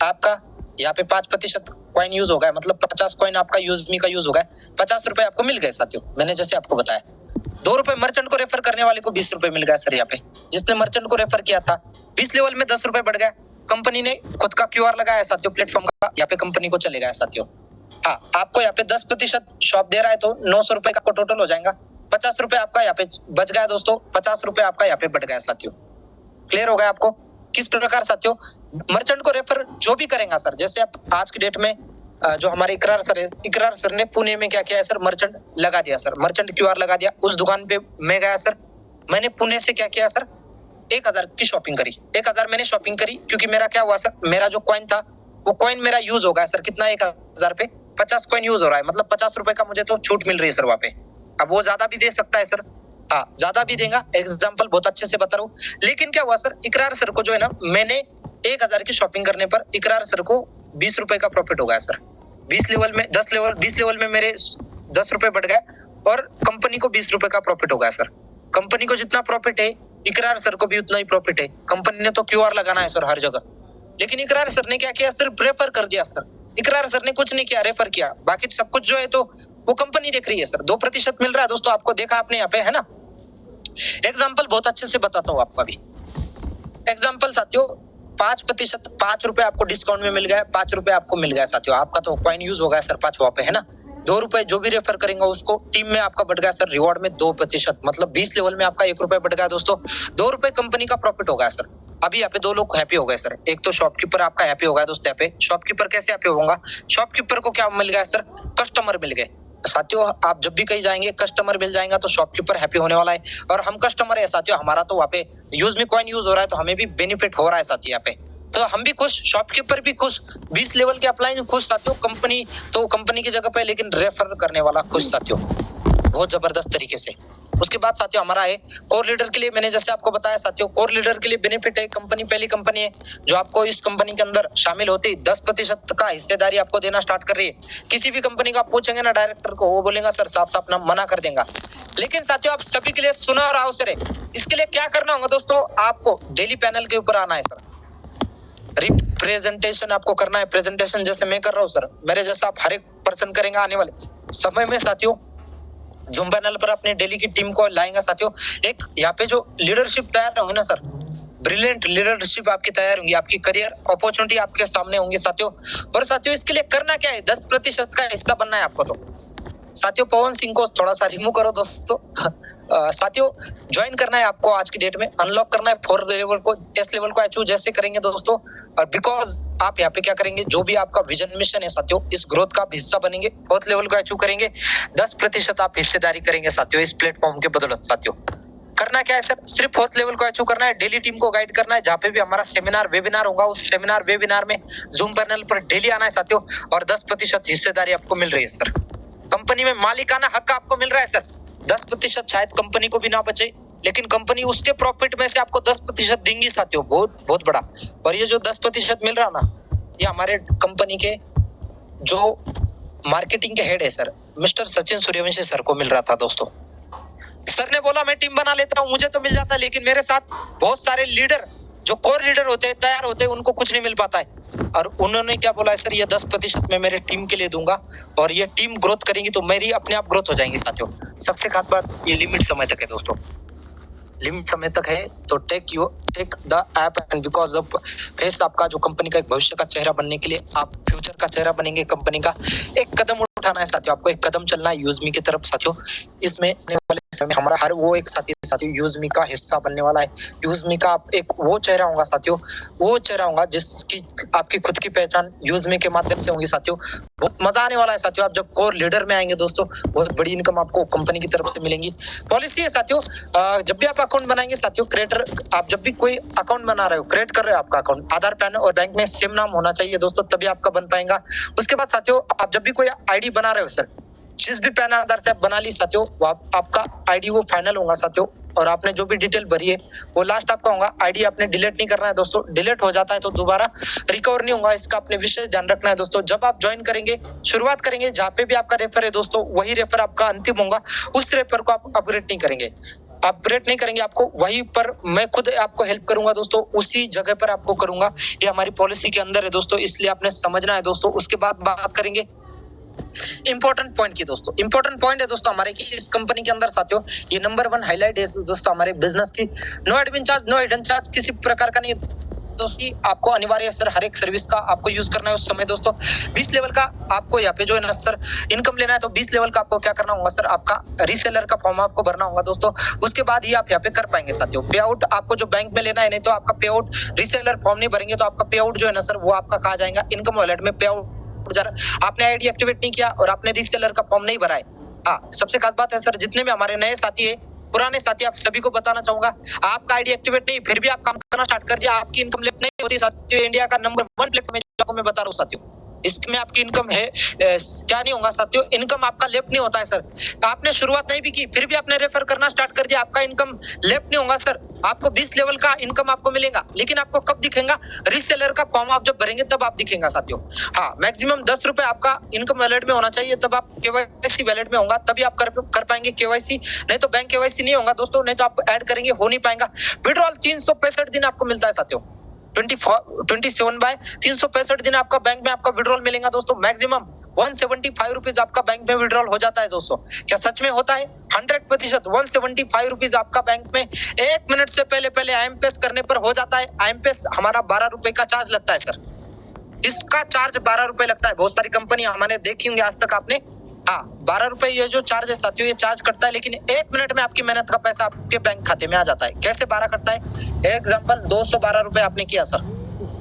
आपका यहाँ पे 5% कॉइन यूज होगा, मतलब 50 कॉइन आपका यूज मी का यूज होगा, 50 रुपए आपको मिल गए साथियों। मैंने जैसे आपको बताया 2 रुपए मर्चेंट को रेफर करने वाले को 20 रुपए मिल गया सर। यहाँ पे जिसने मर्चेंट को रेफर किया था, 20 लेवल में 10 रुपए बढ़ गया। कंपनी ने खुद का क्यूआर लगाया साथियों प्लेटफॉर्म का, यहाँ पे कंपनी को चले गया साथियों। हाँ, आपको यहाँ पे 10% शॉप दे रहा है, तो 900 रुपए का टोटल हो जाएगा। ₹50 आपका यहाँ पे बच गया दोस्तों, ₹50 आपका यहाँ पे बढ़ गया साथियों। क्लियर हो गया आपको? किस प्रकार साथियों मर्चेंट को रेफर जो भी करेंगे सर, जैसे आप आज की डेट में जो हमारे इकरार सर है, इकरार सर ने पुणे में क्या किया है सर, मर्चेंट लगा दिया सर, मर्चेंट क्यूआर लगा दिया। उस दुकान पे मैं गया सर, मैंने पुणे से क्या किया सर, 1000 की शॉपिंग करी, 1000 मैंने शॉपिंग करी, क्योंकि मेरा क्या हुआ सर, मेरा जो कॉइन था वो कॉइन मेरा यूज हो गया सर, कितना 1000 पे 50 कॉइन यूज हो रहा है, मतलब ₹50 का मुझे तो छूट मिल रही है सर वहां पे। अब वो ज्यादा भी दे सकता है सर, हाँ ज्यादा भी देगा, एग्जाम्पल बहुत अच्छे से बता रहा हूँ। लेकिन क्या हुआ सर, इकरार सर को जो है ना, मैंने 1000 की शॉपिंग करने पर इकरार सर को ₹20 का प्रॉफिट हो गया सर। 20 लेवल में मेरे ₹10 बढ़ गए और कंपनी को ₹20 का प्रॉफिट हो गया सर। कंपनी को जितना प्रॉफिट है इकरार सर को भी उतना ही प्रॉफिट है। कंपनी ने तो क्यूआर लगाना है सर हर जगह, लेकिन इकरार सर ने क्या किया, सिर्फ रेफर कर दिया सर। इकरार सर ने कुछ नहीं किया, रेफर किया, बाकी सब कुछ जो है तो वो कंपनी देख रही है सर। 2% मिल रहा है दोस्तों, आपको देखा आपने यहाँ पे है ना। एग्जाम्पल बहुत अच्छे से बताता हूँ आपको अभी। एग्जाम्पल साथियों 5%, ₹5 आपको डिस्काउंट में मिल गया, ₹5 आपको मिल गया साथियों। आपका तो कॉइन यूज हो गया सर 5 वहां पे है ना। ₹2 जो भी रेफर करेंगे उसको टीम में आपका बढ़ गया सर, रिवॉर्ड में 2%, मतलब 20 लेवल में आपका ₹1 बढ़ गया दोस्तों। ₹2 कंपनी का प्रॉफिट हो गया सर। अभी यहाँ पे 2 लोग हैप्पी हो गए सर। एक तो शॉपकीपर आपका हैप्पी हो गया दोस्तों। यहाँ पे शॉपकीपर कैसे हैप्पी होगा, शॉपकीपर को क्या मिल गया सर, कस्टमर मिल गए साथियों। आप जब भी कहीं जाएंगे कस्टमर मिल जाएगा तो शॉपकीपर हैप्पी होने वाला है, और हम कस्टमर है साथियों, हमारा तो वहाँ पे यूज में कॉइन यूज हो रहा है, तो हमें भी बेनिफिट हो रहा है साथियों यहाँ पे। तो हम भी खुश, शॉपकीपर भी खुश, 20 लेवल के अप्लाई खुश साथियों, कंपनी तो कंपनी की जगह पे, लेकिन रेफर करने वाला खुश साथियों, बहुत जबरदस्त तरीके से। उसके बाद साथियों हमारा है कोर लीडर के लिए, मैंने जैसे आपको बताया साथियों, कोर लीडर के लिए बेनिफिट है। कंपनी पहली कंपनी है जो आपको इस कंपनी के अंदर शामिल होती 10% का हिस्सेदारी आपको देना स्टार्ट कर रही है। किसी भी कंपनी का आप पूछेंगे ना डायरेक्टर को, वो बोलेगा सर साफ साफ ना मना कर देगा। लेकिन साथियों आप सभी के लिए सुना और अवसर है। इसके लिए क्या करना होगा दोस्तों, आपको डेली पैनल के ऊपर आना है सर, रिप्रेजेंटेशन आपको करना है। प्रेजेंटेशन जैसे मैं कर रहा हूँ सर, मेरे जैसा आप हर एक पर्सन करेंगे आने वाले समय में साथियों। जूम पैनल पर अपने डेली की टीम को लाएंगे साथियों। एक यहाँ पे जो लीडरशिप तैयार होंगे ना सर, ब्रिलियंट लीडरशिप आपकी तैयार होंगी, आपकी करियर अपॉर्चुनिटी आपके सामने होंगी साथियों। और साथियों इसके लिए करना क्या है, 10% का हिस्सा बनना है आपको। तो साथियों पवन सिंह को थोड़ा सा रिमूव करो दोस्तों। साथियों ज्वाइन करना है आपको आज की डेट में, अनलॉक करना है 4 लेवल को, S लेवल को अचीव जैसे करेंगे दोस्तों। और बिकॉज आप यहाँ पे क्या करेंगे, जो भी आपका विजन मिशन है साथियों, इस ग्रोथ का आप हिस्सा बनेंगे, 4th लेवल को अचीव करेंगे, 10% आप हिस्सेदारी करेंगे साथियों इस प्लेटफॉर्म के बदौलत। साथियों करना क्या है सर, सिर्फ 4th लेवल को अचीव करना है, डेली टीम को गाइड करना है। जहाँ पे भी हमारा सेमिनार वेबिनार होगा, उस सेमिनार वेबिनार में जूम पैनल पर डेली आना है साथियों, और 10% हिस्सेदारी आपको मिल रही है सर। कंपनी में मालिकाना हक आपको मिल रहा है सर। 10% शायद कंपनी को भी ना बचे, लेकिन कंपनी उसके प्रॉफिट में से आपको 10% देंगी साथियों, बहुत बड़ा। और ये जो 10% मिल रहा ना, ये हमारे कंपनी के जो मार्केटिंग के हेड है sir, mister Sachin Suryavanshi sir को मिल रहा था दोस्तों। सर ने बोला मैं टीम बना लेता हूँ, मुझे तो मिल जाता है, लेकिन मेरे साथ बहुत सारे लीडर जो कोर लीडर होते हैं, तैयार होते हैं, उनको कुछ नहीं मिल पाता है। और उन्होंने क्या बोला है सर, ये 10% मैं मेरे टीम के लिए दूंगा, और ये टीम ग्रोथ करेंगी तो मेरी अपने आप ग्रोथ हो जाएंगी साथियों। सबसे खास बात, ये लिमिट समय तक है दोस्तों, लिमिट समय तक है। तो take the app and because of face आपका जो कंपनी का एक भविष्य का चेहरा बनने के लिए, आप फ्यूचर का चेहरा बनेंगे कंपनी का। एक कदम उठाना है साथियों, आपको एक कदम चलना है यूजमी की तरफ साथियों। इसमें आने वाले समय हमारा हर वो एक साथी यूजमी का हिस्सा बनने वाला है। यूजमी का आप एक वो चेहरा होगा साथियों, वो चेहरा होगा जिसकी आपकी खुद की पहचान यूजमी के माध्यम से होगी साथियों। बहुत मजा आने वाला है साथियों। आप जब कोर लीडर में आएंगे दोस्तों, बहुत बड़ी इनकम आपको कंपनी की तरफ से मिलेंगी। पॉलिसी है साथियों, जब भी आप अकाउंट बनाएंगे साथियों, क्रिएटर आप जब भी कोई अकाउंट बना रहे हो, क्रिएट कर रहे हो आपका अकाउंट, आधार पैन और बैंक में सेम नाम होना चाहिए दोस्तों, तभी आपका बन पाएगा। उसके बाद साथियों आप जब भी कोई आईडी बना रहे हो सर, जिस भी पैन आधार से आप बना ली साथियों, आपका आईडी वो फाइनल होगा साथियों। और आपने जो भी डिटेल भरी है वो लास्ट आपका होगा। आईडी आपने डिलीट नहीं करना है दोस्तों, डिलीट हो जाता है तो दोबारा रिकवर नहीं होगा, इसका आपने विशेष ध्यान रखना है दोस्तों। जब आप ज्वाइन करेंगे, शुरुआत करेंगे, जहाँ पे भी आपका रेफर है दोस्तों, वही रेफर आपका अंतिम होगा। उस रेफर को आप अपग्रेड नहीं करेंगे, अपग्रेड नहीं करेंगे, आपको वहीं पर मैं खुद आपको हेल्प करूंगा दोस्तों, उसी जगह पर आपको करूंगा। ये हमारी पॉलिसी के अंदर है दोस्तों, इसलिए आपने समझना है दोस्तों। उसके बाद बात करेंगे इंपॉर्टेंट पॉइंट की दोस्तों। इंपॉर्टेंट पॉइंट है दोस्तों हमारे की इस कंपनी के अंदर साथियों, ये नंबर 1 हाईलाइट है दोस्तों हमारे बिजनेस की। No admin charge, no hidden charge, किसी प्रकार का नहीं। दोस्तों आपको अनिवार्य सर हर एक सर्विस का आपको यूज करना है उस समय दोस्तों। 20 लेवल का आपको यहाँ पे जो है ना सर इनकम लेना है तो 20 लेवल का आपको क्या करना होगा सर, आपका रीसेलर का फॉर्म आपको भरना होगा दोस्तों। उसके बाद ही आप यहाँ पे कर पाएंगे साथियों। पे आउट आपको जो बैंक में लेना है, नहीं तो आपका पे आउट रीसेलर फॉर्म नहीं भरेंगे तो आपका पे आउट जो है ना सर वो आपका कहा जाएगा इनकम वॉलेट में पे आउट। आपने आईडी एक्टिवेट नहीं किया और आपने रीसेलर का फॉर्म नहीं भरा है। हाँ, सबसे खास बात है सर, जितने भी हमारे नए साथी है, पुराने साथी, आप सभी को बताना चाहूंगा, आपका आईडी एक्टिवेट नहीं फिर भी आप काम करना स्टार्ट कर दिया, आपकी इनकम लेफ्ट नहीं होती साथियों। इंडिया का नंबर 1 प्लेटफॉर्म मैं बता रहा हूँ साथियों, इसमें आपकी इनकम है क्या नहीं होगा साथियों, इनकम आपका लेफ्ट नहीं होता है सर। आपने शुरुआत नहीं भी की फिर भी आपने रेफर करना स्टार्ट कर दिया, आपका इनकम लेफ्ट नहीं होगा सर। आपको 20 लेवल का इनकम आपको मिलेगा, लेकिन आपको कब दिखेगा, रीसेलर का फॉर्म आप जब भरेंगे तब आप दिखेगा साथियों। हाँ, मैक्सिमम 10 रुपए आपका इनकम वैलेट में होना चाहिए, तब आप केवाईसी वैलेट में होगा तभी आप कर पाएंगे केवाईसी, नहीं तो बैंक केवाईसी नहीं होगा दोस्तों, नहीं तो आप ऐड करेंगे हो नहीं पाएगा। विड्रॉल 365 दिन आपको मिलता है साथियों, 27/365 दिन आपका बैंक में आपका विड्रॉल मिलेगा दोस्तों। मैक्सिमम 175 रुपीज आपका बैंक में विड्रॉल हो जाता है दोस्तों। क्या सच में होता है? 100% 175 रुपीज आपका बैंक में 1 मिनट से पहले आईएमपीएस करने पर हो जाता है। आईएमपीएस हमारा 12 रुपए का चार्ज लगता है सर, इसका चार्ज 12 रुपए लगता है। बहुत सारी कंपनी हमारे देखी होंगी आज तक आपने, हाँ 12 रुपए ये जो चार्ज है साथियों, ये चार्ज करता है, लेकिन 1 मिनट में आपकी मेहनत का पैसा आपके बैंक खाते में आ जाता है। कैसे 12 कटता है? एग्जाम्पल 212 रुपए आपने किया सर,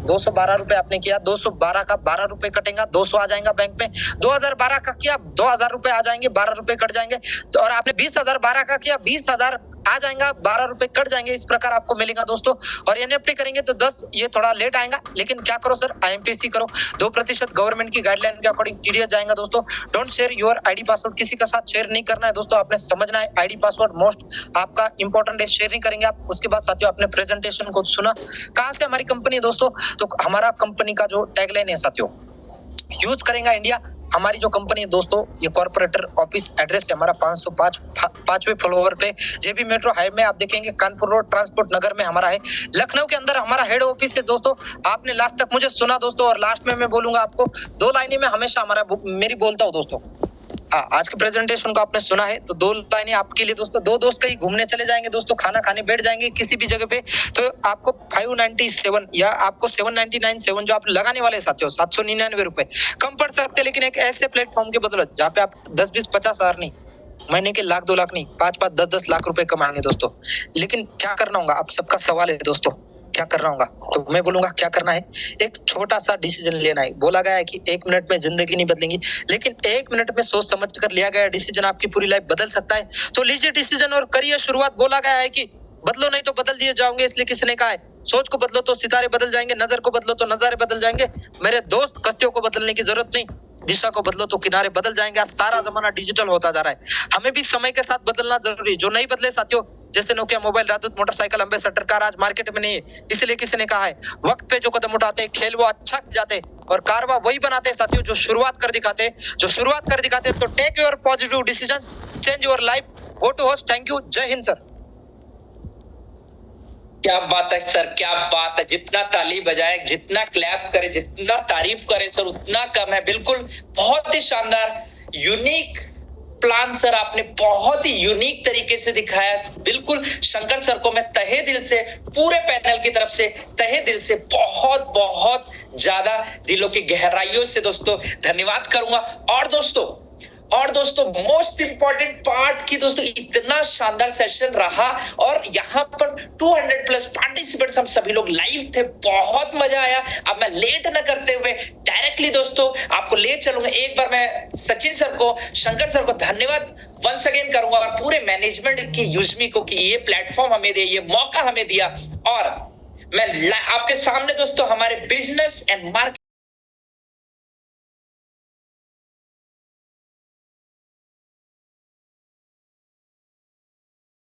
212 रुपए आपने किया, 212 का 12 रुपए कटेगा, 200 आ जाएगा बैंक में। 2012 का किया, 2000 रुपए आ जाएंगे, 12 रुपए कट जाएंगे। तो और आपने 20,012 का किया, 20,000 आ जाएगा, 12 रुपए कट जाएंगे। इस प्रकार आपको मिलेगा दोस्तों। और एनएफटी करेंगे तो 10, ये थोड़ा लेट आएगा, लेकिन क्या करो सर, आईएमपीसी करो। 2% गवर्नमेंट की गाइडलाइन के अकॉर्डिंग टीडीएस जाएगा दोस्तों। Don't share your ID password, किसी के साथ शेयर नहीं करना है दोस्तों। आपने समझना है आईडी पासवर्ड मोस्ट आपका इंपॉर्टेंट है, शेयर नहीं करेंगे आप। उसके बाद साथियों आपने प्रेजेंटेशन को सुना, कहां से हमारी कंपनी है दोस्तों, तो हमारा कंपनी का जो टैगलाइन है साथियों, यूज करेगा इंडिया। हमारी जो कंपनी है दोस्तों, ये कॉर्पोरेटर ऑफिस एड्रेस है हमारा 505 5वें फ्लोर पे जेबी मेट्रो हाईवे में आप देखेंगे, कानपुर रोड ट्रांसपोर्ट नगर में हमारा है। लखनऊ के अंदर हमारा हेड ऑफिस है दोस्तों। आपने लास्ट तक मुझे सुना दोस्तों, और लास्ट में मैं बोलूंगा आपको 2 लाइनें में हमेशा मेरी बोलता हूँ दोस्तों। हाँ, आज के प्रेजेंटेशन को आपने सुना है तो 2 लाइनें आपके लिए दोस्तों। 2 दोस्त कहीं घूमने चले जाएंगे दोस्तों, खाना खाने बैठ जाएंगे किसी भी जगह पे, तो आपको 597 या आपको 799 जो आप लगाने वाले साथियों 799 रुपए कम पड़ सकते हैं, लेकिन एक ऐसे प्लेटफॉर्म के बदौलत जहाँ पे आप 10-20-50 हजार नहीं, महीने के लाख 2 लाख नहीं, 5-5 10-10 लाख रुपए कमाएंगे दोस्तों। लेकिन क्या करना होगा, आप सबका सवाल है दोस्तों, क्या करना होगा, तो मैं बोलूंगा क्या करना है, एक छोटा सा डिसीजन लेना है। बोला गया है कि 1 मिनट में जिंदगी नहीं बदलेंगी, लेकिन 1 मिनट में सोच समझ कर लिया गया डिसीजन आपकी पूरी लाइफ बदल सकता है। तो लीजिए डिसीजन और करिए शुरुआत। बोला गया है कि बदलो नहीं तो बदल दिए जाओगे, इसलिए किसी ने कहा है सोच को बदलो तो सितारे बदल जाएंगे, नजर को बदलो तो नजारे बदल जाएंगे। मेरे दोस्त, कस्तियों को बदलने की जरूरत नहीं, दिशा को बदलो तो किनारे बदल जाएंगे। आज सारा जमाना डिजिटल होता जा रहा है, हमें भी समय के साथ बदलना जरूरी है। जो नहीं बदले साथियों, जैसे नोकिया मोबाइल, राजदूत मोटरसाइकिल, अम्बेसडर कार आज मार्केट में नहीं है, इसलिए किसी ने कहा है वक्त पे जो कदम उठाते हैं खेल वो अच्छा जाते हैं, और कारवा वही बनाते हैं साथियों जो शुरुआत कर दिखाते हैं। तो take your positive decision, change your life. Go to host, thank you, जय हिंद सर। क्या बात है सर, क्या बात है। जितना ताली बजाए, जितना क्लैप करे, जितना तारीफ करे सर उतना कम है। बिल्कुल बहुत ही शानदार यूनिक प्लान सर, आपने बहुत ही यूनिक तरीके से दिखाया। बिल्कुल शंकर सर को मैं तहे दिल से, पूरे पैनल की तरफ से तहे दिल से बहुत बहुत ज्यादा दिलों की गहराइयों से दोस्तों धन्यवाद करूंगा। और दोस्तों मोस्ट इंपॉर्टेंट पार्ट की दोस्तों, इतना शानदार सेशन रहा और यहाँ पर 200+ पार्टिसिपेंट्स हम सभी लोग लाइव थे, बहुत मजा आया। अब मैं लेट न करते हुए डायरेक्टली दोस्तों आपको ले चलूंगा। एक बार मैं सचिन सर को, शंकर सर को धन्यवाद वंस अगेन करूंगा, और पूरे मैनेजमेंट की यूजमी को कि ये प्लेटफॉर्म हमें दिया, ये मौका हमें दिया। और मैं आपके सामने दोस्तों हमारे बिजनेस एंड मार्केट